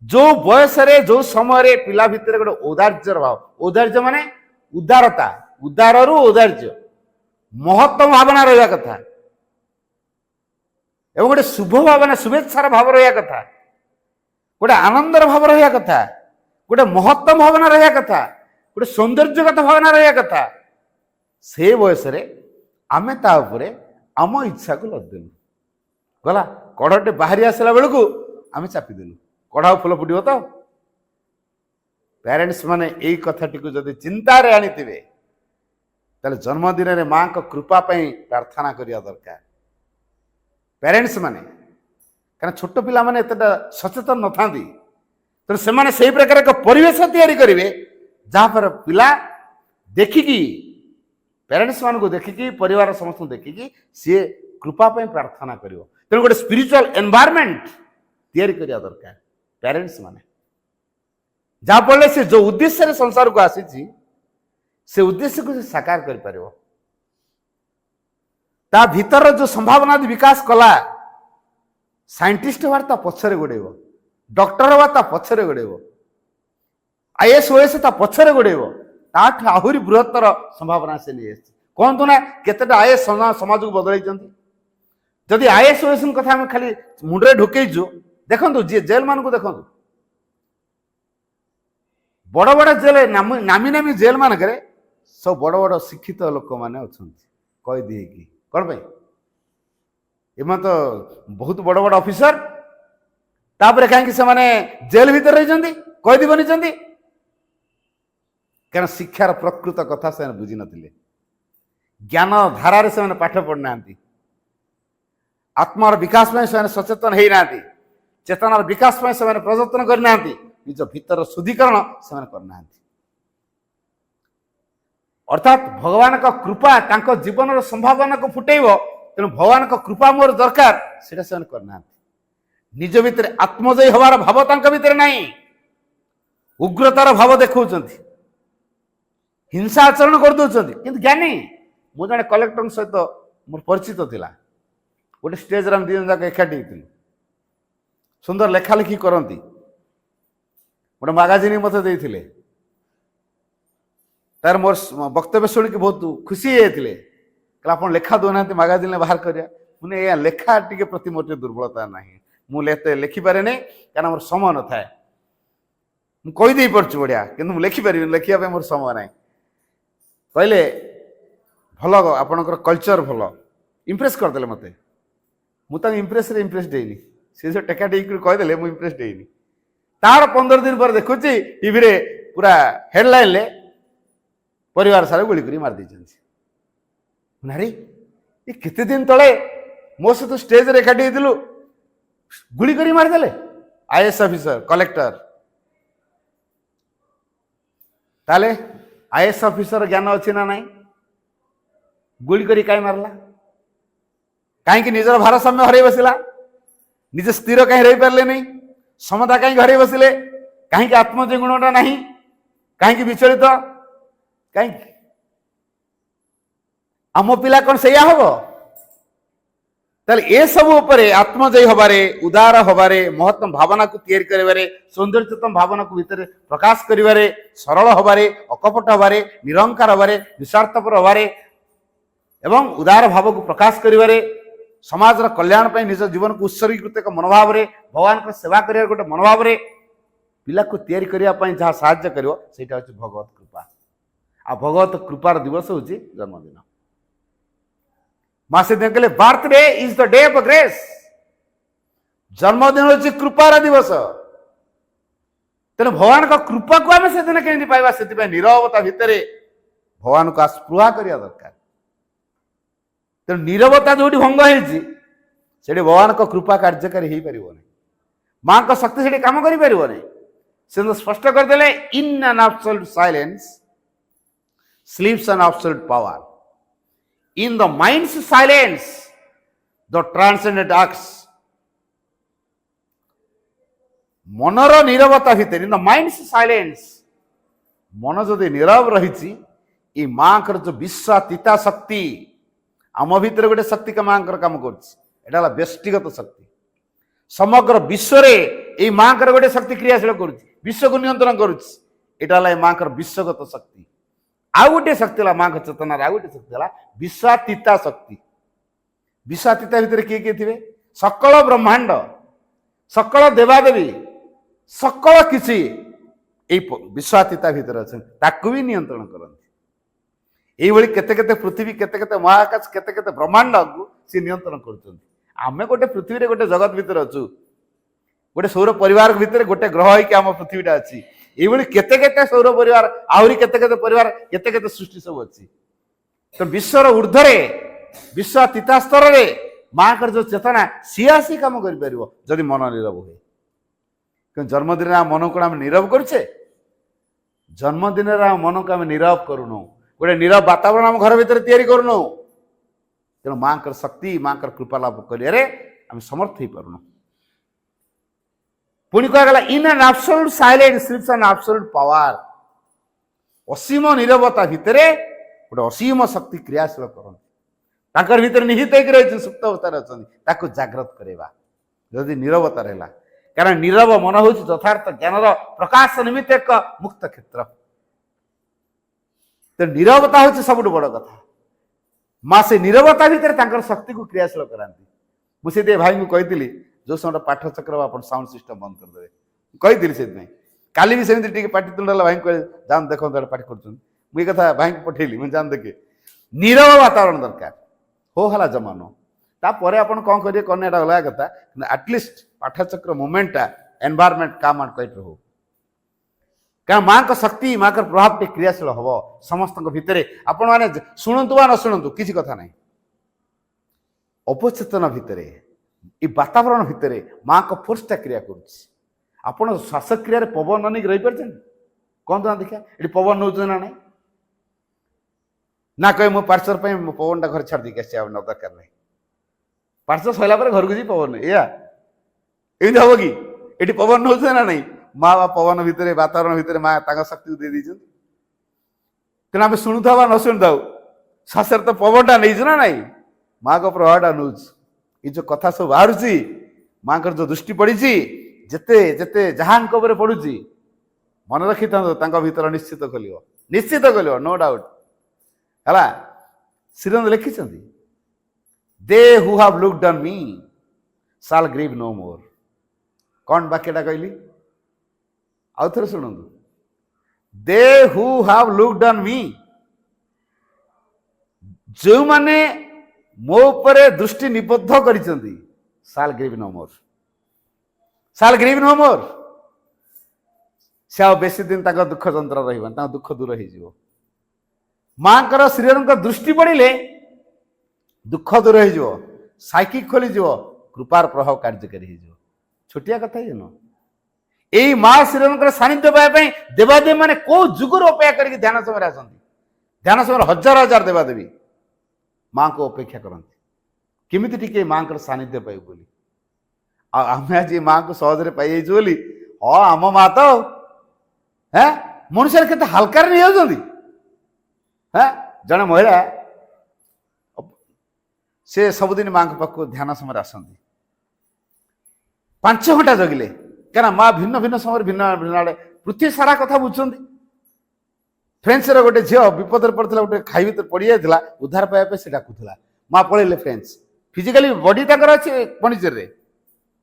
ଯୋଉ ବୟସରେ ଯୋଉ ସମୟରେ ପିଲା ଭିତରେ ଗୋଟେ ଔଦାର୍ଯ୍ୟର ଭାବ, ଔଦାର୍ଯ୍ୟ ମାନେ ଉଦାରତା, ଉଦାରରୁ ଔଦାର୍ଯ୍ୟ, ମହତ୍ତ୍ୱ ଭାବନା ରହିବା କଥା ଏବଂ ଗୋଟେ ଶୁଭ ଭାବନା, ଶୁଭେଚ୍ଛାର ଭାବ ରହିବା କଥା, ଗୋଟେ ଆନନ୍ଦର ଭାବ ରହିବା କଥା, ଗୋଟେ ମହତ୍ତ୍ୱ ଭାବନା ରହିବା କଥା, ଗୋଟେ ସୌନ୍ଦର୍ଯ୍ୟଗତ ଭାବନା ରହିବା କଥା। ସେ ବୟସରେ ଆମେ ତା ଉପରେ ଆମ ଇଚ୍ଛାକୁ ଲଦିଦେଲୁ। ଗଲା କଢ଼ଟେ ବାହାରି ଆସିଲା ବେଳକୁ ଆମେ ଚାପିଦେଲୁ, କଢ଼ ଆଉ ଫୁଲ ଫୁଟିବ ତ? ପ୍ୟାରେଣ୍ଟସ୍ ମାନେ ଏଇ କଥାଟିକୁ ଯଦି ଚିନ୍ତାରେ ଆଣିଥିବେ, ତାହେଲେ ଜନ୍ମଦିନରେ ମାଙ୍କ କୃପା ପାଇଁ ପ୍ରାର୍ଥନା କରିବା ଦରକାର। ପ୍ୟାରେଣ୍ଟସ୍ ମାନେ, କାରଣ ଛୋଟ ପିଲାମାନେ ଏତେଟା ସଚେତନ ନଥାନ୍ତି, ତେଣୁ ସେମାନେ ସେଇ ପ୍ରକାର ଏକ ପରିବେଶ ତିଆରି କରିବେ ଯାହାଫଳରେ ପିଲା ଦେଖିକି, ପ୍ୟାରେଣ୍ଟସ୍ ମାନଙ୍କୁ ଦେଖିକି, ପରିବାର ସମସ୍ତଙ୍କୁ ଦେଖିକି ସିଏ କୃପା ପାଇଁ ପ୍ରାର୍ଥନା କରିବ। ତେଣୁ ଗୋଟେ ସ୍ପିରିଚୁଆଲ ଏନଭାୟରମେଣ୍ଟ ତିଆରି କରିବା ଦରକାର ପ୍ୟାରେଣ୍ଟସ୍ ମାନେ, ଯାହାଫଳରେ ସେ ଯୋଉ ଉଦ୍ଦେଶ୍ୟରେ ସଂସାରକୁ ଆସିଛି ସେ ଉଦ୍ଦେଶ୍ୟକୁ ସେ ସାକାର କରିପାରିବ। ତା ଭିତର ଯୋଉ ସମ୍ଭାବନା ବିକାଶ କଲା, ସାଇଣ୍ଟିଷ୍ଟ ହବାର ତା ପଛରେ ଗୋଡେଇବ, ଡକ୍ଟର ହବା ତା ପଛରେ ଗୋଡେଇବ, IAS OAS ତା ପଛରେ ଗୋଡେଇବ, ତାଠୁ ଆହୁରି ବୃହତ୍ତର ସମ୍ଭାବନା ସେ ନେଇ ଆସିଛି। କହନ୍ତୁ ନା କେତେଟା IAS ସମାଜକୁ ବଦଳେଇଛନ୍ତି। ଯଦି IAS OAS କଥା ଆମେ ଖାଲି ମୁଣ୍ଡରେ ଢୁକେଇଛୁ, ଦେଖନ୍ତୁ ଯିଏ ଜେଲ ମାନଙ୍କୁ ଦେଖନ୍ତୁ, ବଡ ବଡ ଜେଲ, ନାମୀ ନାମୀ ଜେଲ ମାନଙ୍କରେ ସବୁ ବଡ ବଡ ଶିକ୍ଷିତ ଲୋକମାନେ ଅଛନ୍ତି କଏଦୀ ହେଇକି। କଣ ପାଇଁ? ଏମାନେ ତ ବହୁତ ବଡ ବଡ ଅଫିସର, ତାପରେ କାହିଁକି ସେମାନେ ଜେଲ ଭିତରେ ରହିଛନ୍ତି, କଏଦୀ ବନିଛନ୍ତି? କାରଣ ଶିକ୍ଷାର ପ୍ରକୃତ କଥା ସେମାନେ ବୁଝିନଥିଲେ, ଜ୍ଞାନ ଧାରାରେ ସେମାନେ ପାଠ ପଢିନାହାନ୍ତି, ଆତ୍ମାର ବିକାଶ ପାଇଁ ସେମାନେ ସଚେତନ ହେଇନାହାନ୍ତି, ଚେତନାର ବିକାଶ ପାଇଁ ସେମାନେ ପ୍ରଯତ୍ନ କରିନାହାନ୍ତି, ନିଜ ଭିତର ଶୁଦ୍ଧିକରଣ ସେମାନେ କରିନାହାନ୍ତି। ଅର୍ଥାତ୍ ଭଗବାନଙ୍କ କୃପା ତାଙ୍କ ଜୀବନର ସମ୍ଭାବନାକୁ ଫୁଟେଇବ, ତେଣୁ ଭଗବାନଙ୍କ କୃପା ମୋର ଦରକାର, ସେଟା ସେମାନେ କରିନାହାନ୍ତି। ନିଜ ଭିତରେ ଆତ୍ମଜୟୀ ହବାର ଭାବ ତାଙ୍କ ଭିତରେ ନାହିଁ, ଉଗ୍ରତାର ଭାବ ଦେଖାଉଛନ୍ତି, ହିଂସା ଆଚରଣ କରିଦଉଛନ୍ତି। କିନ୍ତୁ ଜ୍ଞାନୀ, ମୁଁ ଜଣେ କଲେକ୍ଟରଙ୍କ ସହିତ ମୋର ପରିଚିତ ଥିଲା, ଗୋଟେ ଷ୍ଟେଜରେ ଆମେ 2 ଜଣ ଯାକ ଏକାଠି ହେଇଥିଲୁ, ସୁନ୍ଦର ଲେଖାଲେଖି କରନ୍ତି, ଗୋଟେ ମାଗାଜିନ୍ ମତେ ଦେଇଥିଲେ। ତାର ମୋର ବକ୍ତବ୍ୟ ଶୁଣିକି ବହୁତ ଖୁସି ହେଇଯାଇଥିଲେ, କହିଲେ ଆପଣ ଲେଖା ଦଉନାହାନ୍ତି ମାଗାଜିନ୍ରେ ବାହାର କରିବା। ମୁଁ ଏଇଆ ଲେଖା ଟିକେ ପ୍ରତି ମୋର ଟିକେ ଦୁର୍ବଳତା ନାହିଁ, ମୁଁ ଲେଖିପାରେନି କାରଣ ମୋର ସମୟ ନଥାଏ। ମୁଁ କହିଦେଇ ପାରୁଛି ବଢିଆ, କିନ୍ତୁ ମୁଁ ଲେଖିପାରିବିନି, ଲେଖିବା ପାଇଁ ମୋର ସମୟ ନାହିଁ। କହିଲେ ଭଲ, ଆପଣଙ୍କର କଲଚର ଭଲ, ଇମ୍ପ୍ରେସ କରିଦେଲେ ମତେ। ମୁଁ ତାଙ୍କୁ ଇମ୍ପ୍ରେସ ହେଇନି, ସେ ଯୋଉ ଟେକା ଟେକି କହିଦେଲେ ମୁଁ ଇମ୍ପ୍ରେସ ହେଇନି। ତାର 15 ଦିନ ପରେ ଦେଖୁଛି ଟିଭିରେ ପୁରା ହେଡଲାଇନରେ ପରିବାର ସାରା ଗୁଳି କରି ମାରି ଦେଇଛନ୍ତି। ନାରୀ ଏ କେତେ ଦିନ ତଳେ ମୋ ସହିତ ଷ୍ଟେଜରେ ଏକାଠି ହେଇଥିଲୁ, ଗୁଳି କରି ମାରିଦେଲେ IAS ଅଫିସର, କଲେକ୍ଟର। ତାହେଲେ आईएएस ऑफिसर ज्ञान अच्छी ना नहीं गुली करी कहीं मारला कहीं निजर भारसाम्य हरई बसला निज स्थिर कहीं रही पारे नहीं समता कहीं हरई बसिले कहीं आत्मज गुणटा नहीं कहीं विचलित कहीं आम पिला कौन सैया हम ताले ए सब उपरे आत्मजयी हबारे उदार हबारे महत्तम भावना को तैयारी करिबारे सौंदर्यतम भावना को भीतर प्रकाश करिबारे सरल हबारे अकपट हबारे निरंकार हबारे निस्वार्थपर हबारे एवं उदार भाव को प्रकाश करिबारे समाज कल्याण पर निज जीवन को उत्सर्गीकृत एक मनोभाव रे भगवान को सेवा करिया गोटे मनोभाव रे पिला को तैयारी करिया पई जहाँ साहाय्य करिवो सेटा होछि भगवत कृपा आ भगवत कृपार दिवस होछि जन्मदिन माँ से कहले birthday is the day of grace जन्मदिन होछि कृपार दिवस तेणु भगवान का कृपा को आम से दिन केମିତି पाइबा से नीरवता भितर भगवान को स्पृहा करिया दरकार तेणु नीरवता जो भंग होती भगवान को कृपा कार्यकारी हो पार माँ का शक्ति से काम कर से स्पष्ट करदे in an absolute silence sleeps an absolute power in the minds silence the transcendent acts मनर नीरवता भितर इन द माइंड्स साइलेंस मन जदि नीरव रही माँ जो विश्वातीता शक्ति आम भितर गोटे शक्ति का माँ काम कर व्यक्तिगत शक्ति समग्र विश्व माँ गोटे शक्ति क्रियाशील कर विश्व को नियंत्रण करुँचा माँ विश्वगत शक्ति आउ गोटे शक्ति माँ चेतना आउ गोटे शक्ति विश्वातीता शक्ति विश्वातीता भितर किए किए थे सकल ब्रह्मांड सकल देवादेवी सकल किसी विश्वातीता भितर अच्छा भी नियंत्रण करती ये केते केते पृथ्वी केते केते महाकाश केते केते ब्रह्मांड को सी नियंत्रण करें गोटे पृथ्वी गोटे जगत भितर अच्छु गोटे सौर परिवार भितर गोटे ग्रह होगी आम पृथ्वीटा अच्छी ये केते केते सौर परिवार आहरी केते केते परिवार केते केते सृष्टि सब अच्छी तो विश्वर ऊर्ध्वे विश्वातीता स्तर में माँ का जो चेतना सी आसी कम कर मन नीरव हुए क्यों जन्मदिन मन को आम नीरव करुचे जन्मदिन मन को आम नीरव करूनु गोटे नीरव वातावरण आम घर भितर तैयारी करूनु तेणु माँ का शक्ति माँ का कृपा लाभ करें समर्थ हो पारुनु पुणी कहगला in an absolute silence sleeps an absolute power असीम नीरवता भितर गोटे असीम शक्ति क्रियाशील करते भितर निहित होकर सुप्त अवस्था अच्छा जागृत करवा जदि नीरवता रहा कारण नीरव मन हूँ यथार्थ ज्ञानर प्रकाश निमित्त एक मुक्त क्षेत्र तो नीरवता हूँ सब बड़ कथा माँ से नीरवता भितर शक्ति को क्रियाशील कराती मुझे भाई को कही जो समय पाठचक्र आप साउंड सिस्टम बंद करदे कही से काली भी सेमती पाटितुंड भाई को जान देख पाठ कर कथा भाई को पठेली मुझे जान देखे नीरव वातावरण दरकार हो हला जमान तापर आप कौन करेंगे कौन अलग कथा आटलिस्ट पाठचक्र मुमेंटा एनवायरमेंट काम कट हो क्या माँ का शक्ति माँ का प्रभाव टे क्रियाशील हम समस्त भितर आपण मैंने शुणु वा न शुणु किसी कथा ना अपचेतन भितर ये वातावरण भितर माँ का फोर्सटा क्रिया कर श्वासक्रिया पवन नहीं रही पारे कहतु ना देखा ये पवन नौ ना ना ना कहे मो पार्सल पवन टा घर छाड़ देके आस दरकार नहीं पार्सल सरला घर को जी पवन या एमती हम कि ये पवन नौ ना नहीं माँ बा पवन भितर वातावरण भितर माँ शक्ति दे दी तेना आम शुणु था न शुणु था श्वास तो पवनटा नहीं ना नाई माँ का प्रभावटा नौ ये जो कथा सब बाहर माँ का जो दृष्टि पड़ी जिते जिते जहाँ पड़ुची मन रखी था भीतर निश्चित खोल नो डाउट है श्रीरंग लिखी they who have looked on me shall grieve no more कौन वाक्यटा कहली आउ थे शुणु they who have looked on me जो माने मो उपरे दृष्टि निबद्ध करिसेंती shall grieve no more shall grieve no more से बेसी दिन तक दुख जंत्र रहा दुख दूर हो माँ का श्रीरंग दृष्टि पड़े दुख दूर हो साइकिक खोली कृपार प्रभाव कार्यकारी हो छोटिया कथा ये न ଏଇ ମା ଶ୍ରୀରାମଙ୍କର ସାନ୍ନିଧ୍ୟ ପାଇବା ପାଇଁ ଦେବାଦେବୀ ମାନେ କୋଉ ଯୁଗରୁ ଅପେକ୍ଷା କରିକି ଧ୍ୟାନ ସମୟରେ ଆସନ୍ତି। ଧ୍ୟାନ ସମୟରେ ହଜାର ହଜାର ଦେବାଦେବୀ ମାଙ୍କୁ ଅପେକ୍ଷା କରନ୍ତି କେମିତି ଟିକେ ମାଙ୍କର ସାନ୍ନିଧ୍ୟ ପାଇବୁ ବୋଲି। ଆଉ ଆମେ ଆଜି ମାଙ୍କୁ ସହଜରେ ପାଇଯାଇଛୁ ବୋଲି ହଁ ଆମ ମା ତ ମଣିଷରେ କେତେ ହାଲକାରେ ନେଇଯାଉଛନ୍ତି। ଜଣେ ମହିଳା ସେ ସବୁଦିନ ମାଙ୍କ ପାଖକୁ ଧ୍ୟାନ ସମୟରେ ଆସନ୍ତି 5 ଘଣ୍ଟା ଜଗିଲେ, କାରଣ ମା ଭିନ୍ନ ଭିନ୍ନ ସମୟରେ ଭିନ୍ନ ଭିନ୍ନ ଆଡ଼େ ପୃଥିବୀ ସାରା କଥା ବୁଝୁଛନ୍ତି। ଫ୍ରେଞ୍ଚର ଗୋଟେ ଝିଅ ବିପଦରେ ପଡ଼ିଥିଲା, ଗୋଟେ ଖାଇ ଭିତରେ ପଡ଼ିଯାଇଥିଲା, ଉଦ୍ଧାର ପାଇବା ପାଇଁ ସେ ଡାକୁଥିଲା। ମା ପଳେଇଲେ ଫ୍ରେଞ୍ଚ, ଫିଜିକାଲି ବଡି ତାଙ୍କର ଅଛି ପଣ୍ଡିଚେରୀରେ,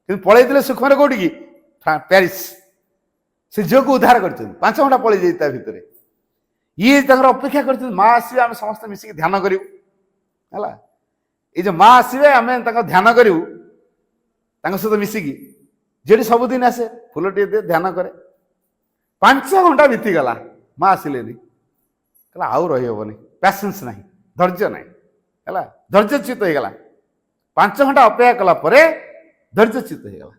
କିନ୍ତୁ ପଳେଇଥିଲେ ସୁଖମରେ କୋଉଠିକି ପ୍ୟାରିସ। ସେ ଝିଅକୁ ଉଦ୍ଧାର କରିଛନ୍ତି, 5 ଘଣ୍ଟା ପଳେଇ ଯାଇଛି ତା ଭିତରେ। ଇଏ ତାଙ୍କର ଅପେକ୍ଷା କରିଛନ୍ତି ମା ଆସିବେ, ଆମେ ସମସ୍ତେ ମିଶିକି ଧ୍ୟାନ କରିବୁ ହେଲା। ଏଇ ଯୋଉ ମା ଆସିବେ ଆମେ ତାଙ୍କ ଧ୍ୟାନ କରିବୁ, ତାଙ୍କ ସହିତ ମିଶିକି। ଯେଠି ସବୁଦିନ ଆସେ ଫୁଲଟିଏ ଦିଏ ଧ୍ୟାନ କରେ। 5 ଘଣ୍ଟା ବିତିଗଲା, ମା ଆସିଲେନି। କହିଲା ଆଉ ରହିହବନି, ପ୍ୟାସେନ୍ସ ନାହିଁ, ଧୈର୍ଯ୍ୟ ନାହିଁ ହେଲା। ଧୈର୍ଯ୍ୟଚ୍ୟୁତ ହେଇଗଲା। 5 ଘଣ୍ଟା ଅପେକ୍ଷା କଲା ପରେ ଧୈର୍ଯ୍ୟଚ୍ୟୁତ ହେଇଗଲା।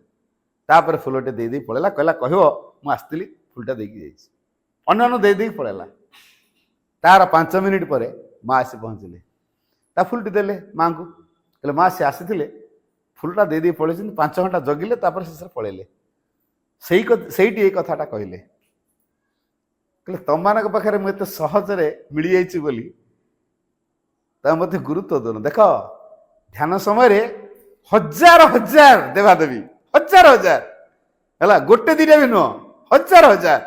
ତାପରେ ଫୁଲଟେ ଦେଇ ଦେଇ ପଳେଇଲା, କହିଲା କହିବ ମୁଁ ଆସିଥିଲି, ଫୁଲଟା ଦେଇକି ଯାଇଛି। ଅନ୍ୟମାନଙ୍କୁ ଦେଇ ଦେଇକି ପଳେଇଲା। ତାର 5 ମିନିଟ୍ ପରେ ମା ଆସି ପହଞ୍ଚିଲେ, ତା ଫୁଲଟି ଦେଲେ ମାଙ୍କୁ, କହିଲେ ମା ସେ ଆସିଥିଲେ, ଫୁଲଟା ଦେଇ ଦେଇ ପଳେଇଛନ୍ତି, 5 ଘଣ୍ଟା ଜଗିଲେ, ତାପରେ ଶେଷରେ ପଳେଇଲେ। ସେଇଠି ଏଇ କଥାଟା କହିଲେ, କହିଲେ ତମମାନଙ୍କ ପାଖରେ ମୁଁ ଏତେ ସହଜରେ ମିଳିଯାଇଛି ବୋଲି ତମେ ମୋତେ ଗୁରୁତ୍ୱ ଦଉନ। ଦେଖ ଧ୍ୟାନ ସମୟରେ ହଜାର ହଜାର ଦେବାଦେବୀ, ହଜାର ହଜାର ହେଲା, ଗୋଟେ ଦିଟା ବି ନୁହଁ, ହଜାର ହଜାର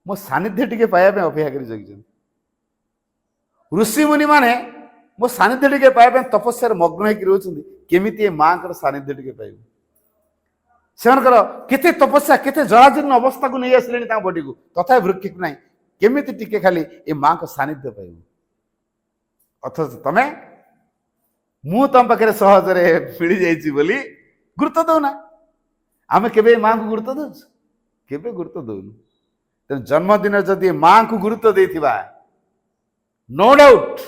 ମୋ ସାନ୍ନିଧ୍ୟ ଟିକେ ପାଇବା ପାଇଁ ଅପେକ୍ଷା କରି ଜଗିଛନ୍ତି। ଋଷିମୁନି ମାନେ ମୋ ସାନ୍ନିଧ୍ୟ ଟିକେ ପାଇବା ପାଇଁ ତପସ୍ୟାରେ ମଗ୍ନ ହେଇକି ରହୁଛନ୍ତି, କେମିତି ଏ ମାଙ୍କର ସାନ୍ନିଧ୍ୟ ଟିକେ ପାଇବୁ। ସେମାନଙ୍କର କେତେ ତପସ୍ୟା, କେତେ ଜରାଜୀର୍ଣ୍ଣ ଅବସ୍ଥାକୁ ନେଇ ଆସିଲେଣି ତାଙ୍କ ବଡିକୁ, ତଥାପି ଭ୍ରୁକ୍ଷେପ ନାହିଁ, କେମିତି ଟିକେ ଖାଲି ଏ ମାଙ୍କ ସାନ୍ନିଧ୍ୟ ପାଇବୁ। ଅଥଚ ତମେ ମୁଁ ତମ ପାଖରେ ସହଜରେ ମିଳିଯାଇଛି ବୋଲି ଗୁରୁତ୍ୱ ଦଉନା। ଆମେ କେବେ ଏ ମାଙ୍କୁ ଗୁରୁତ୍ୱ ଦଉଛୁ? କେବେ ଗୁରୁତ୍ୱ ଦଉନୁ। ତେଣୁ ଜନ୍ମଦିନରେ ଯଦି ମାଙ୍କୁ ଗୁରୁତ୍ୱ ଦେଇଥିବା, ନୋ ଡାଉଟ୍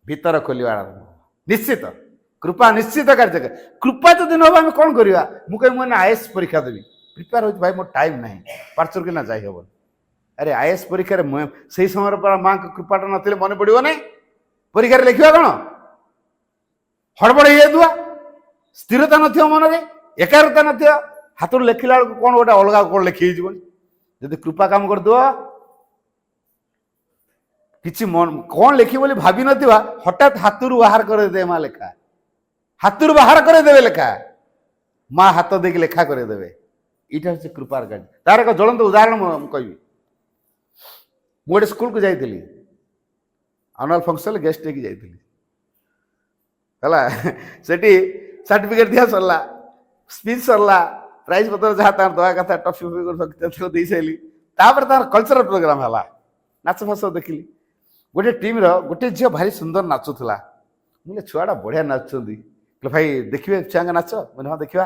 ଭିତର ଖୋଲିବା ଆରମ୍ଭ ନିଶ୍ଚିତ। କୃପା ନିଶ୍ଚିତ କାର୍ଯ୍ୟ। କୃପା ଯଦି ନ ହବ ଆମେ କ'ଣ କରିବା? ମୁଁ କହିବି ମୁଁ ଆଇଏଏସ୍ ପରୀକ୍ଷା ଦେବି, ପ୍ରିପେୟାର ହେଉଛି, ଭାଇ ମୋର ଟାଇମ୍ ନାହିଁ, ପାର୍ଚର କିନା ଯାଇ ହବନି। ଆରେ ଆଇଏଏସ୍ ପରୀକ୍ଷାରେ ସେଇ ସମୟରେ ପରା ମାଙ୍କ କୃପାଟା ନଥିଲେ ମନେ ପଡ଼ିବ ନାହିଁ। ପରୀକ୍ଷାରେ ଲେଖିବା କ'ଣ ହଡ଼ବଡ଼ ହେଇଯାଇଥିବା, ସ୍ଥିରତା ନଥିବ ମନରେ, ଏକାଗ୍ରତା ନଥିବ, ହାତରୁ ଲେଖିଲା ବେଳକୁ କ'ଣ ଗୋଟେ ଅଲଗା କ'ଣ ଲେଖି ହେଇଯିବନି। ଯଦି କୃପା କାମ କରିଦେବ, କିଛି କ'ଣ ଲେଖିବ ବୋଲି ଭାବିନଥିବା, ହଠାତ୍ ହାତରୁ ବାହାର କରିଦେବେ ମା ଲେଖା, ହାତରୁ ବାହାର କରିଦେବେ ଲେଖା, ମା ହାତ ଦେଇକି ଲେଖା କରିଦେବେ। ଏଇଟା ହଉଛି କୃପାର କାର୍ଯ୍ୟ। ତାର ଏକ ଜ୍ୱଳନ୍ତ ଉଦାହରଣ ମୁଁ କହିବି। ମୁଁ ଗୋଟେ ସ୍କୁଲକୁ ଯାଇଥିଲି, ଆନୁଆଲ ଫଙ୍କସନ୍ ଗେଷ୍ଟ ହେଇକି ଯାଇଥିଲି ହେଲା। ସେଠି ସାର୍ଟିଫିକେଟ୍ ଦିଆ ସରିଲା, ସ୍ପିଚ୍ ସରିଲା, ପ୍ରାଇଜ୍ ପତ୍ର ଯାହା ତାର ଦେବା କଥା ଟଫି ଫଫି ଦେଇ ସାରିଲି। ତାପରେ ତାର କଲଚରାଲ ପ୍ରୋଗ୍ରାମ ହେଲା, ନାଚ ଫାଚ ଦେଖିଲି। ଗୋଟେ ଟିମ୍ର ଗୋଟେ ଝିଅ ଭାରି ସୁନ୍ଦର ନାଚୁଥିଲା। ମୁଁ କହିଲି ଛୁଆଟା ବଢ଼ିଆ ନାଚୁଛନ୍ତି, କହିଲେ ଭାଇ ଦେଖିବେ ଛୁଆଙ୍କ ନାଚ? ମାନେ ହଁ ଦେଖିବା।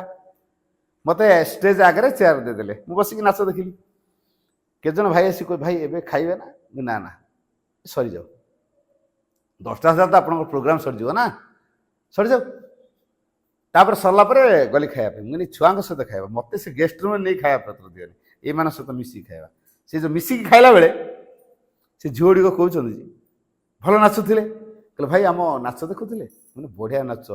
ମୋତେ ଷ୍ଟେଜ୍ ଆଗରେ ଚେୟାର ଦେଇଦେଲେ, ମୁଁ ବସିକି ନାଚ ଦେଖିଲି। କେତେଜଣ ଭାଇ ଆସି କହିବେ ଭାଇ ଏବେ ଖାଇବେ ନା? ନା ନା ସରିଯାଉ, 10ଟା ସୁଦ୍ଧା ତ ଆପଣଙ୍କ ପ୍ରୋଗ୍ରାମ ସରିଯିବ ନା, ସରିଯାଉ। ତାପରେ ସରିଲା ପରେ ଗଲି ଖାଇବା ପାଇଁ। ମୁଁ ଛୁଆଙ୍କ ସହିତ ଖାଇବା, ମୋତେ ସେ ଗେଷ୍ଟ ରୁମ୍ରେ ନେଇ ଖାଇବା ପତ୍ର ଦିଅନି, ଏମାନଙ୍କ ସହିତ ମିଶିକି ଖାଇବା। ସେ ଯେଉଁ ମିଶିକି ଖାଇଲା ବେଳେ ସେ ଝିଅ ଗୁଡ଼ିକ କହୁଛନ୍ତି ଯେ ଭଲ ନାଚୁଥିଲେ, କହିଲେ ଭାଇ ଆମ ନାଚ ଦେଖୁଥିଲେ? ମାନେ ବଢ଼ିଆ ନାଚ,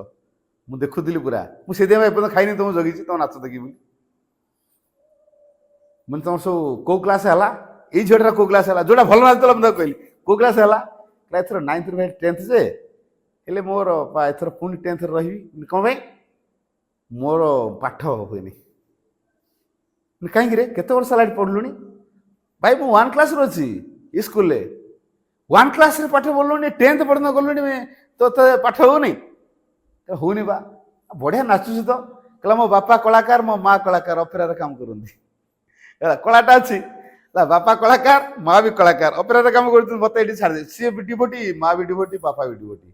ମୁଁ ଦେଖୁଥିଲି ପୁରା, ମୁଁ ସେଇଥିପାଇଁ ଏପର୍ଯ୍ୟନ୍ତ ଖାଇନି, ତୁମକୁ ଜଗିଛି ତୁମ ନାଚ ଦେଖିବି। ମାନେ ତମର ସବୁ କୋଉ କ୍ଲାସ୍ ହେଲା? ଏଇ ଝିଅଟା କୋଉ କ୍ଲାସ୍ ହେଲା? ଯୋଉଟା ଭଲ ନାଚୁଥିଲା ମୁଁ ତାକୁ କହିଲି କୋଉ କ୍ଲାସ୍ ହେଲା? ଏଥର 9th ଭାଇ 10th ଯେ, ହେଲେ ମୋର ଏଥର ପୁଣି 10th ରହିବି। କ'ଣ ପାଇଁ? ମୋର ପାଠ ହୁଏନି। କାହିଁକି ରେ, କେତେ ବର୍ଷ ହେଲାଣି ପଢ଼ିଲୁଣି? ଭାଇ ମୁଁ 1 କ୍ଲାସ୍ରେ ଅଛି ଏ ସ୍କୁଲରେ, 1 କ୍ଲାସ୍ରେ ପାଠ ପଢ଼ିଲୁଣି, 10th ପର୍ଯ୍ୟନ୍ତ ଗଲୁଣି, ତୋତେ ପାଠ ହେଉନି? ହେଉନି ବା, ବଢ଼ିଆ ନାଚୁଛି ତ। କହିଲା ମୋ ବାପା କଳାକାର, ମୋ ମା କଳାକାର, ଅପେରାରେ କାମ କରନ୍ତି ହେଲା। କଳାଟା ଅଛି, ବାପା କଳାକାର, ମା ବି କଳାକାର, ଅପେରାରେ କାମ କରୁଛନ୍ତି। ମୋତେ ଏଠି ଛାଡ଼ିଦେ, ସିଏ ବି ଡିଭୋଟି, ମା ବି ଡିଭୋଟି, ବାପା ବି ଡିଭୋଟି।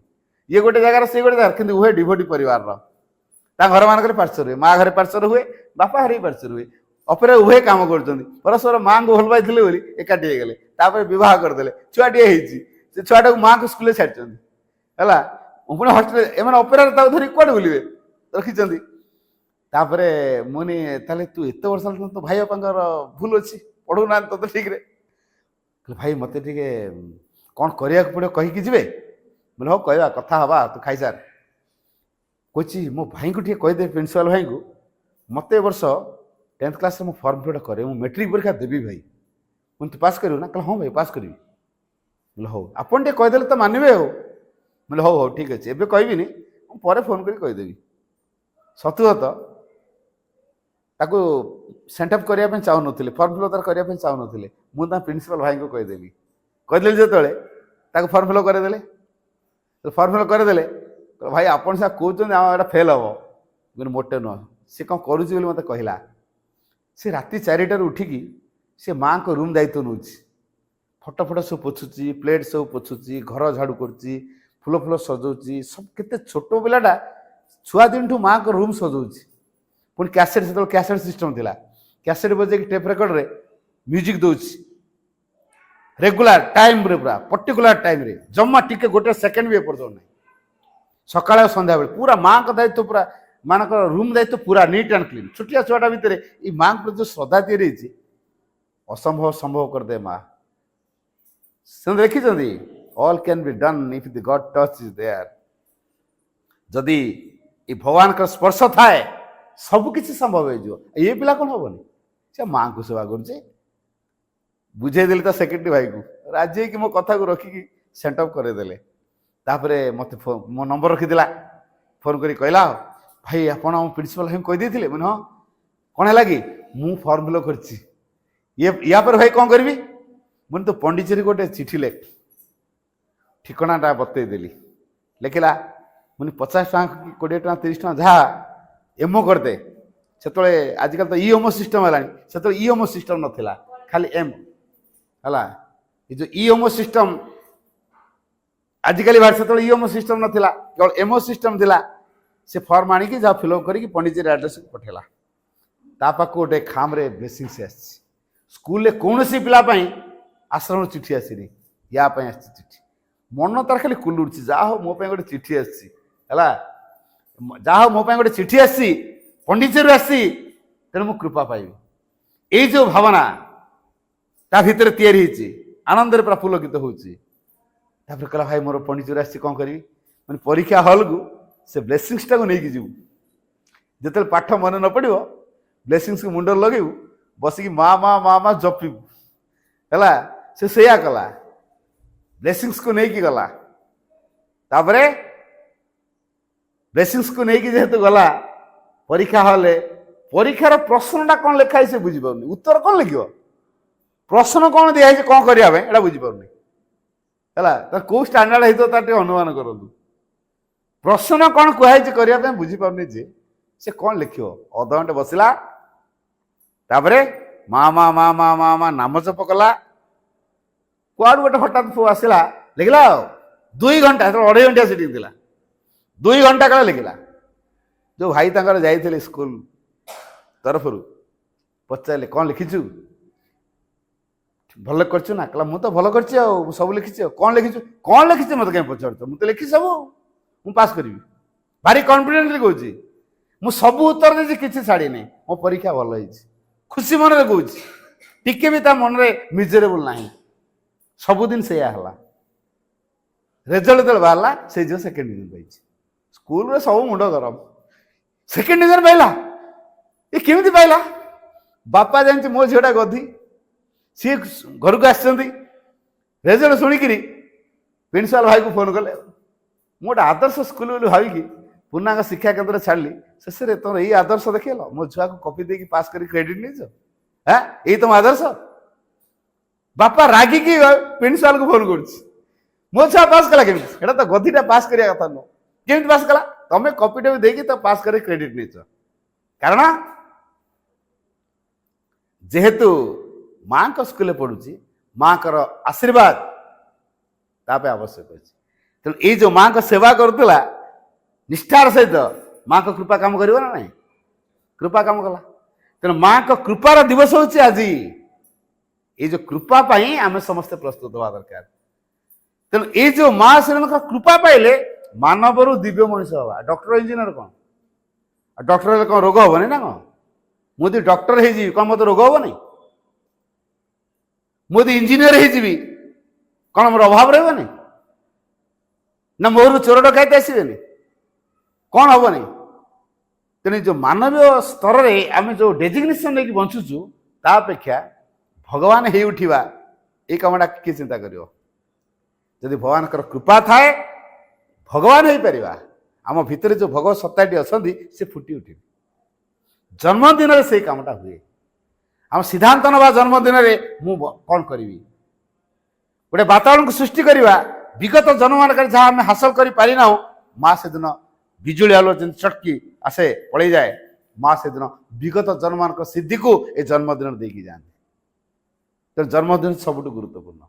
ଇଏ ଗୋଟେ ଜାଗାର, ସିଏ ଗୋଟେ ଜାଗାର, କିନ୍ତୁ ହୁଏ ଡିଭୋଟି ପରିବାରର। ତାଙ୍କ ଘରମାନଙ୍କରେ ପାର୍ଶ୍ୱର ହୁଏ, ମା ଘରେ ପାର୍ଶ୍ୱର ହୁଏ, ବାପା ଘରେ ବି ପାର୍ଶ୍ୱର ହୁଏ। ଅପେରା ଉଭୟ କାମ କରୁଛନ୍ତି, ପରସ୍ପର ମାଙ୍କୁ ଭଲ ପାଇଥିଲେ ବୋଲି ଏକାଠି ହେଇଗଲେ, ତାପରେ ବିବାହ କରିଦେଲେ, ଛୁଆଟିଏ ହେଇଛି। ସେ ଛୁଆଟାକୁ ମାଙ୍କୁ ସ୍କୁଲରେ ଛାଡ଼ିଛନ୍ତି ହେଲା। ପୁଣି ହଷ୍ଟେଲ, ଏମାନେ ଅପେରାରେ ତାକୁ ଧରି କୁଆଡ଼େ ବୁଲିବେ, ରଖିଛନ୍ତି। ତାପରେ ମୁନି ତାହେଲେ ତୁ ଏତେ ବର୍ଷ ହେଲାଣି ତୋ ଭାଇ ବାପାଙ୍କର ଭୁଲ ଅଛି, ପଢ଼ଉନାହାନ୍ତି ତୋତେ ଠିକରେ। କହିଲେ ଭାଇ ମୋତେ ଟିକେ କ'ଣ କରିବାକୁ ପଡ଼ିବ କହିକି ଯିବେ? ବୋଲେ ହଉ କହିବା, କଥା ହେବା, ତୁ ଖାଇସାର। କହୁଛି ମୋ ଭାଇଙ୍କୁ ଟିକେ କହିଦେ, ପ୍ରିନ୍ସିପାଲ ଭାଇଙ୍କୁ, ମୋତେ ଏ ବର୍ଷ 10th କ୍ଲାସରେ ମୁଁ ଫର୍ମ ଫିଲ୍ଅପ୍ କରେ, ମୁଁ ମେଟ୍ରିକ୍ ପରୀକ୍ଷା ଦେବି ଭାଇ। ମୁଁ ତୁ ପାସ୍ କରିବୁ ନା? କହିଲେ ହଁ ଭାଇ ପାସ୍ କରିବି। ବୋଲେ ହଉ ଆପଣ ଟିକେ କହିଦେଲେ ତ ମାନିବେ ଆଉ। ବୋଲେ ହଉ ହଉ ଠିକ୍ ଅଛି, ଏବେ କହିବିନି, ମୁଁ ପରେ ଫୋନ୍ କରି କହିଦେବି। ସତୁ ସତ ତାକୁ ସେଣ୍ଟଅପ୍ କରିବା ପାଇଁ ଚାହୁଁନଥିଲେ, ଫର୍ମ ଫିଲ୍ଅପ୍ ତାର କରିବା ପାଇଁ ଚାହୁଁନଥିଲେ। ମୁଁ ତାଙ୍କ ପ୍ରିନ୍ସିପାଲ ଭାଇଙ୍କୁ କହିଦେଲି। କହିଦେଲି ଯେତେବେଳେ ତାକୁ ଫର୍ମ ଫିଲ୍ଅପ୍ କରେଇଦେଲେ। ଫର୍ମ ଫିଲ୍ଅପ୍ କରେଇଦେଲେ, ଭାଇ ଆପଣ ସାର୍ କହୁଛନ୍ତି ଆମ ଏଇଟା ଫେଲ୍ ହେବ। କିନ୍ତୁ ମୋଟେ ନୁହଁ, ସେ କ'ଣ କରୁଛି ବୋଲି ମୋତେ କହିଲା। ସେ ରାତି 4ଟାରୁ ଉଠିକି ସେ ମାଆଙ୍କ ରୁମ୍ ଦାୟିତ୍ୱ ନେଉଛି। ଫଟୋ ଫଟୋ ସବୁ ପୋଛୁଛି, ପ୍ଲେଟ୍ ସବୁ ପୋଛୁଛି, ଘର ଝାଡ଼ୁ କରୁଛି, ଫୁଲ ଫୁଲ ସଜଉଛି। ସବୁ କେତେ ଛୋଟ ପିଲାଟା, ଛୁଆ ଦିନଠୁ ମାଆଙ୍କ ରୁମ୍ ସଜଉଛି। ପୁଣି କ୍ୟାସେଟ୍, ସେତେବେଳେ କ୍ୟାସେଟ୍ ସିଷ୍ଟମ୍ ଥିଲା, କ୍ୟାସେଟ୍ ବଜେଇକି ଟେପ୍ ରେକର୍ଡ଼ରେ ମ୍ୟୁଜିକ୍ ଦେଉଛି ରେଗୁଲାର ଟାଇମ୍ରେ, ପୁରା ପର୍ଟିକୁଲାର ଟାଇମ୍ରେ, ଜମା ଟିକେ ଗୋଟେ ସେକେଣ୍ଡ ବି ଏପର୍ଯ୍ୟନ୍ତ ନାହିଁ। ସକାଳେ ଆଉ ସନ୍ଧ୍ୟାବେଳେ ପୁରା ମାଆଙ୍କ ଦାୟିତ୍ୱ, ପୁରା ମାନଙ୍କର ରୁମ୍ ଦାୟିତ୍ୱ ପୁରା ନିଟ୍ ଆଣ୍ଡ କ୍ଲିନ୍। ଛୋଟିଆ ଛୁଆଟା ଭିତରେ ଏଇ ମାଆଙ୍କ ପ୍ରତି ଯେଉଁ ଶ୍ରଦ୍ଧା ତିଆରି ହେଇଛି, ଅସମ୍ଭବ ସମ୍ଭବ କରିଦେ ମା। ସେ ଦେଖିଛନ୍ତି all can be done if the god touch is there. ଯଦି ଏ ଭଗବାନଙ୍କର ସ୍ପର୍ଶ ଥାଏ ସବୁ କିଛି ସମ୍ଭବ ହେଇଯିବ। ଏ ପିଲା କ'ଣ ହବନି? ସେ ମାଆଙ୍କୁ ସେବା କରୁଛି। ବୁଝେଇଦେଲି ତା ସେକ୍ରେଟାରୀ ଭାଇକୁ, ରାଜି ହେଇକି ମୋ କଥାକୁ ରଖିକି ସେଣ୍ଟଅପ୍ କରେଇଦେଲେ। ତାପରେ ମୋତେ ମୋ ନମ୍ବର ରଖିଥିଲା, ଫୋନ୍ କରି କହିଲା ଭାଇ ଆପଣ ଆମ ପ୍ରିନ୍ସିପାଲ ଭାଇଙ୍କୁ କହିଦେଇଥିଲେ? ମାନେ ହଁ। କ'ଣ ହେଲା କି? ମୁଁ ଫର୍ମ ଫିଲ୍ଅପ୍ କରିଛି, ୟା ପରେ ଭାଇ କ'ଣ କରିବି? ମୁଁ ତ ପଣ୍ଡିଚେରୀ ଗୋଟେ ଚିଠି ଲେଖ, ଠିକଣାଟା ବତେଇ ଦେଲି। ଲେଖିଲା, ମୁଁ 50 ଟଙ୍କା କି 20 ଟଙ୍କା 30 ଟଙ୍କା ଯାହା ଏମଓ କରିଦେ। ସେତେବେଳେ ଆଜିକାଲି ତ ଇଓମୋ ସିଷ୍ଟମ୍ ହେଲାଣି, ସେତେବେଳେ ଇଓମୋ ସିଷ୍ଟମ୍ ନଥିଲା, ଖାଲି ଏମ୍ ହେଲା। ଏ ଯେଉଁ ଇଓମୋ ସିଷ୍ଟମ୍ ଆଜିକାଲି ସେତେବେଳେ ଇଓମୋ ସିଷ୍ଟମ୍ ନଥିଲା, କେବଳ ଏମଓ ସିଷ୍ଟମ୍ ଥିଲା। ସେ ଫର୍ମ ଆଣିକି ଯାହା ଫିଲ୍ଅପ୍ କରିକି ପଣ୍ଡିଚେରୀ ଆଡ୍ରେସ୍କୁ ପଠେଇଲା। ତା ପାଖକୁ ଗୋଟେ ଖାମରେ ବ୍ଲେସିଂସ୍ ଆସିଛି। ସ୍କୁଲରେ କୌଣସି ପିଲା ପାଇଁ ଆଶ୍ରମରୁ ଚିଠି ଆସିନି, ୟା ପାଇଁ ଆସିଛି ଚିଠି। ମନ ତାର ଖାଲି କୁଲୁଡୁଛି, ଯାହା ହଉ ମୋ ପାଇଁ ଗୋଟେ ଚିଠି ଆସିଛି ହେଲା, ଯାହା ହଉ ମୋ ପାଇଁ ଗୋଟେ ଚିଠି ଆସିଛି, ପଣ୍ଡିଚେରୀରୁ ଆସିଛି, ତେଣୁ ମୁଁ କୃପା ପାଇବି। ଏଇ ଯେଉଁ ଭାବନା ତା ଭିତରେ ତିଆରି ହେଇଛି, ଆନନ୍ଦରେ ପୁରା ପୁଲକିତ ହେଉଛି। ତାପରେ କହିଲା ଭାଇ ମୋର ପଣ୍ଡିଚେରୀ ଆସିଛି, କ'ଣ କରିବି? ମାନେ ପରୀକ୍ଷା ହଲ୍କୁ ସେ ବ୍ଲେସିଂସଟାକୁ ନେଇକି ଯିବୁ। ଯେତେବେଳେ ପାଠ ମନେ ନ ପଡ଼ିବ ବ୍ଲେସିଂସକୁ ମୁଣ୍ଡରେ ଲଗେଇବୁ, ବସିକି ମା ମା ମା ମା ଜପିବୁ ହେଲା। ସେ ସେଇଆ କଲା, ବ୍ଲେସିଂସକୁ ନେଇକି ଗଲା। ତାପରେ ବ୍ଲେସିଂସକୁ ନେଇକି ଯେହେତୁ ଗଲା ପରୀକ୍ଷା ହଲ୍ରେ, ପରୀକ୍ଷାର ପ୍ରଶ୍ନଟା କ'ଣ ଲେଖା ହେଇଛି ସେ ବୁଝିପାରୁନି, ଉତ୍ତର କ'ଣ ଲେଖିବ, ପ୍ରଶ୍ନ କ'ଣ ଦିଆହେଇଛି କ'ଣ କରିବା ପାଇଁ ଏଇଟା ବୁଝିପାରୁନି ହେଲା। ତାର କୋଉ ଷ୍ଟାଣ୍ଡାର୍ଡ ହେଇଥିବ ତାର ଟିକେ ଅନୁମାନ କରନ୍ତୁ। ପ୍ରଶ୍ନ କ'ଣ କୁହାହେଇଛି କରିବା ପାଇଁ ବୁଝିପାରୁନି ଯେ ସେ କ'ଣ ଲେଖିବ। ଅଧଘଣ୍ଟେ ବସିଲା, ତାପରେ ମା ମା ମା ମା ମା ମା ନାମ ଜପ କଲା। କୁଆଡ଼ୁ ଗୋଟେ ହଠାତ୍ ପୁଅ ଆସିଲା, ଲେଖିଲା ଆଉ 2 ଘଣ୍ଟା, ସେତେବେଳେ 2.5 ଘଣ୍ଟିଆ ସିଟିଂ ଥିଲା, 2 ଘଣ୍ଟା କାଳ ଲେଖିଲା। ଯେଉଁ ଭାଇ ତାଙ୍କର ଯାଇଥିଲେ ସ୍କୁଲ ତରଫରୁ ପଚାରିଲେ କ'ଣ ଲେଖିଛୁ, ଭଲ କରିଛୁ ନା? କହିଲା ମୁଁ ତ ଭଲ କରିଛି ଆଉ, ମୁଁ ସବୁ ଲେଖିଛି ଆଉ। କ'ଣ ଲେଖିଛୁ? କ'ଣ ଲେଖିଛି ମୋତେ କାହିଁ ପଚାରୁଛ, ମୁଁ ତ ଲେଖିଛି ସବୁ, ମୁଁ ପାସ୍ କରିବି। ଭାରି କନଫିଡେଣ୍ଟଲି କହୁଛି, ମୁଁ ସବୁ ଉତ୍ତର ଦେଇଛି, କିଛି ଛାଡ଼ିନି, ମୋ ପରୀକ୍ଷା ଭଲ ହେଇଛି। ଖୁସି ମନରେ କହୁଛି, ଟିକେ ବି ତା ମନରେ ମିଜରେବୁଲ ନାହିଁ। ସବୁଦିନ ସେଇଆ ହେଲା। ରେଜଲ୍ଟ ଯେତେବେଳେ ବାହାରିଲା, ସେଇ ଝିଅ ସେକେଣ୍ଡ ଡିଭିଜନ ପାଇଛି। ସ୍କୁଲରେ ସବୁ ମୁଣ୍ଡ ଗରମ, ସେକେଣ୍ଡ ଡିଭିଜନ ପାଇଲା, ଏ କେମିତି ପାଇଲା? ବାପା ଜାଣିଛି ମୋ ଝିଅଟା ଗଧି, ସିଏ ଘରକୁ ଆସିଛନ୍ତି, ରେଜଲ୍ଟ ଶୁଣିକିରି ପ୍ରିନ୍ସିପାଲ ଭାଇକୁ ଫୋନ୍ କଲେ। ମୁଁ ଗୋଟେ ଆଦର୍ଶ ସ୍କୁଲ ବୋଲି ଭାବିକି ପୂର୍ଣ୍ଣାଙ୍ଗ ଶିକ୍ଷା କେନ୍ଦ୍ରରେ ଛାଡ଼ିଲି, ଶେଷରେ ତମର ଏଇ ଆଦର୍ଶ ଦେଖେଇଲ, ମୋ ଛୁଆକୁ କପି ଦେଇକି ପାସ୍ କରି କ୍ରେଡିଟ୍ ନେଇଛ, ହଁ ଏଇ ତମ ଆଦର୍ଶ? ବାପା ରାଗିକି ପ୍ରିନ୍ସିପାଲକୁ ଫୋନ୍ କରୁଛି, ମୋ ଛୁଆ ପାସ୍ କଲା କେମିତି? ଏଇଟା ତ ଗଧିଟା ପାସ୍ କରିବା କଥା ନୁହଁ, କେମିତି ପାସ୍ କଲା? ତମେ କପିଟା ବି ଦେଇକି ତ ପାସ୍ କରି କ୍ରେଡିଟ୍ ନେଇଛ। କାରଣ ଯେହେତୁ ମାଙ୍କ ସ୍କୁଲରେ ପଢୁଛି, ମାଙ୍କର ଆଶୀର୍ବାଦ ତା ପାଇଁ ଆବଶ୍ୟକ ଅଛି। ତେଣୁ ଏଇ ଯେଉଁ ମାଙ୍କ ସେବା କରୁଥିଲା ନିଷ୍ଠାର ସହିତ, ମାଙ୍କ କୃପା କାମ କରିବ ନା ନାହିଁ? କୃପା କାମ କଲା। ତେଣୁ ମାଙ୍କ କୃପାର ଦିବସ ହେଉଛି ଆଜି। ଏଇ ଯେଉଁ କୃପା ପାଇଁ ଆମେ ସମସ୍ତେ ପ୍ରସ୍ତୁତ ହେବା ଦରକାର। ତେଣୁ ଏଇ ଯେଉଁ ମା ଶ୍ରୀଙ୍କ କୃପା ପାଇଲେ ମାନବରୁ ଦିବ୍ୟ ମଣିଷ ହେବା। ଡକ୍ଟର ଇଞ୍ଜିନିୟର କ'ଣ? डॉक्टर हेले कौन रोग हेनी ना कौन मुझे डॉक्टर हो कौन मत रोग हेनी मुझे इंजीनियर हो कौन मोर अभाव रही ना मोर चोर डकैत आसबेनि कौन हेनी तेणु जो मानवीय स्तर में आम जो डेजिग्नेशन नहीं बंचुचु तापेक्षा भगवान हो उठा ये कमटा किए चिंता कर जदि भगवान कृपा थाए भगवान हो पार आम भितर जो भगवत सत्ताटी अच्छा से फुटी उठे जन्मदिन से कामटा हुए आम सिद्धांत नवा जन्मदिन में मु कौन करी गोटे वातावरण को सृष्टि करवा विगत जन्म मान जहाँ आम हासिल कर पारि ना माँ से दिन बिजुली आलो जन चटकी आसे पड़े जाए माँ से दिन विगत जन्म मान सिद्धि को ये जन्मदिन देकी जाती तो जन्मदिन सबुठ गुरुत्वपूर्ण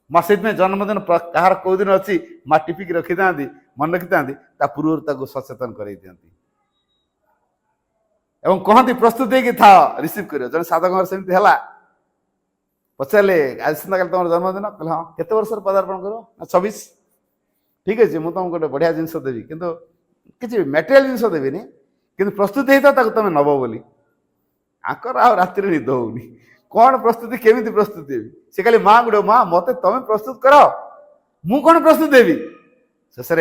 माँ से जन्मदिन कहार कौ दिन अच्छी माँ टिपिक रखी था मन रखी था पूर्व सचेतन कर कहती प्रस्तुत होगी था रिसीव कर जन साधक सेमती है पचारे आसता कल तुम जन्मदिन कहले हाँ केते वर्ष पदार्पण कर 26 ठीक अच्छे मुझे तुमको गोटे बढ़िया जिनस देवी किंतु किसी मटेरियल जिनस देवी कि प्रस्तुत होता तुम नब बोली आकर राति निद होनी कौन प्रस्तुति केमी प्रस्तुति देवी से खाली माँ गुड़े माँ मत तुम प्रस्तुत कर मु कौन प्रस्तुत देवी शेष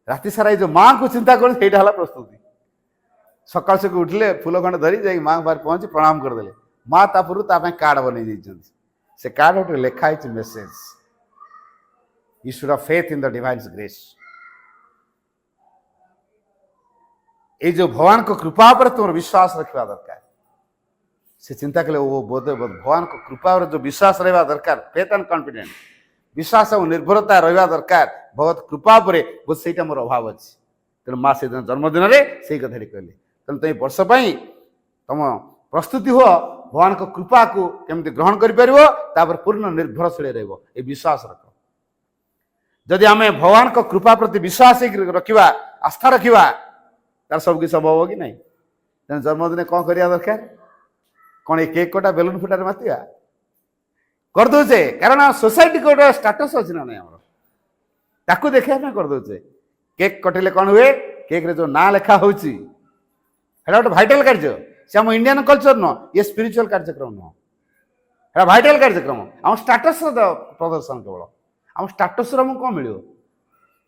राति सारा जो माँ को चिंता कर प्रस्तुति सकाल से उठिले फूल खंड धरी जा माँ पाखे पहुंची प्रणाम करदे माँ तापूर्व कार्ड बन से कार्ड गोटे लिखाई message you should have faith in the divine grace ये जो भगवान को कृपा पर तुम विश्वास रखा दरकार से चिंता कले वो बोध भगवान को कृपा पर जो विश्वास रहा दरकार फेथ एंड कॉन्फिडेंस विश्वास और निर्भरता रहा दरकार भगवत कृपा पर बोध से मोर अभाव अच्छी तेणु माँ से जन्मदिन में से कथा कहले तेणु तुम वर्ष तुम प्रस्तुति हो भगवान को कृपा को केमती ग्रहण कर पूर्ण निर्भरशील रही विश्वास रख जदि आम भगवान को कृपा प्रति विश्वास रखा आस्था रखा तार सब किसी हम कि नहीं तेना जन्मदिन कौन करवा दरकार कौन ये केक कटा बेलून फुटार मातिया करदे कारण सोसाइटी को गोटे स्टाटस अच्छी ना नहीं ताकू देखा करदे केक कटिले कौन हुए केक रे जो ना लिखा हो गोटे भाइटाल कार्य से आम इंडियन कल्चर नुह ये स्पिरिचुअल कार्यक्रम नुह भाइटाल कार्यक्रम आम स्टाटस प्रदर्शन केवल आम स्टाटस कौन मिल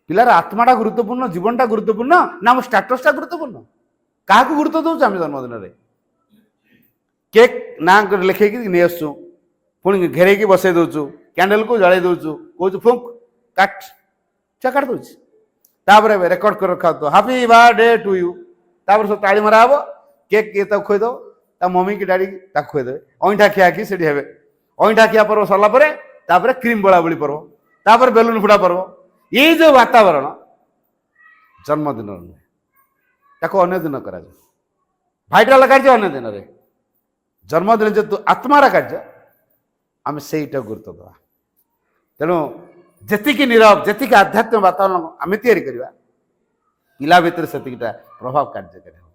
पिलार आत्माटा गुरुत्वपूर्ण जीवनटा गुरुत्वपूर्ण ना आम स्टाटसटा गुरुत्वपूर्ण क्या गुरुत्व दौर आम जन्मदिन में केक ना लिखे नहीं आसु पुणी घेरे बसई दौचु कैंडल को जल दौचु कौच फुंक काट काट दूसरी तापर रेकर्ड कर रखा हापी बर्थडे टू यू तापर सब ताली मरा हम केक ये खुद मम्मी की डैडी की खुदे अईठा खिया कि से अईठा खिया पर्व सरला क्रीम बोलाबोली पर्व तापर बेलून फुटा पर्व ये जो वातावरण जन्मदिन नुहे अन्य दिन कर भाइटाल कार्य अन्य दिन में जन्मदिन जो आत्मार कार्य आम से गुरुत्व दवा तेणु जी नीरव जी आध्यात्मिक वातावरण आम या पिला भितर से प्रभाव कार्यकारी हो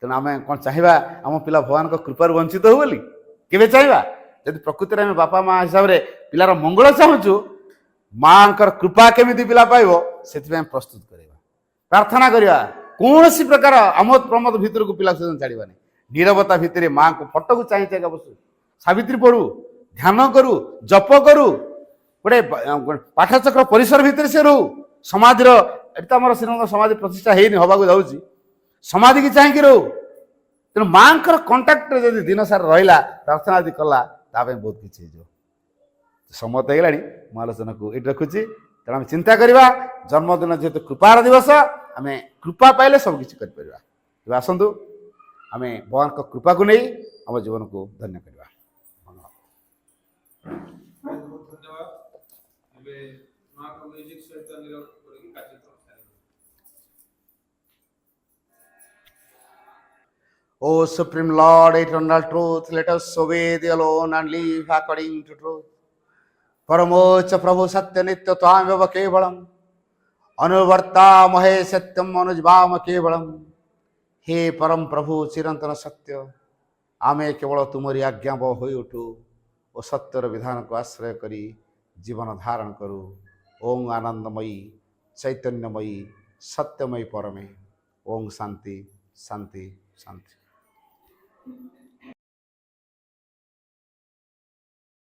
तेणु आम कौन चाहिए आम पिला भगवान को कृपार वंचित हो बोली केवे चाहिए जब प्रकृति में बापा माँ हिसाब से पिलार मंगल चाहूँ माँ कृपा केमी पिला पाइब से प्रस्तुत करवा प्रार्थना करवा कौन सी प्रकार आमोद प्रमोद भितर को पिला छाड़वानी नीरवता भितर माँ को फटो को चाहिए बसु सावित्री पढ़ू ध्यान करू जप करू गोटे पाठचक्र परिसर भितर से रू समाज आम श्रीमंत समाज प्रतिष्ठा होनी हवा जाऊँगी समाधि की चाहिए रो तेणु माँ कंटाक्ट जब दिन सारा रहा प्रार्थना आदि कला बहुत किसी हो समय तो होगा मो आलोचना को ये रखुच्छी तेणु आम चिंता करवा जन्मदिन जेहेतु कृपार दिवस आम कृपा पाइले सबकि कर आसतु आम भगवान को कृपा को नहीं आम जीवन को धन्य करवा O Supreme Lord, eternal truth, let us obey thee alone and live according to truth. परमोच्च प्रभु सत्य नित्य त्वामेव केवलम अनुवर्ता महे सत्यम अनुजवाम केवलम हे परम प्रभु चिरंतन सत्य आमे केवल तुमरी आज्ञा हो उठू और सत्यर विधान को आश्रय करी जीवन धारण करू ओम आनंदमयी चैतन्यमयी सत्यमयी परमे ओम शांति ଶାନ୍ତି ଶାନ୍ତି।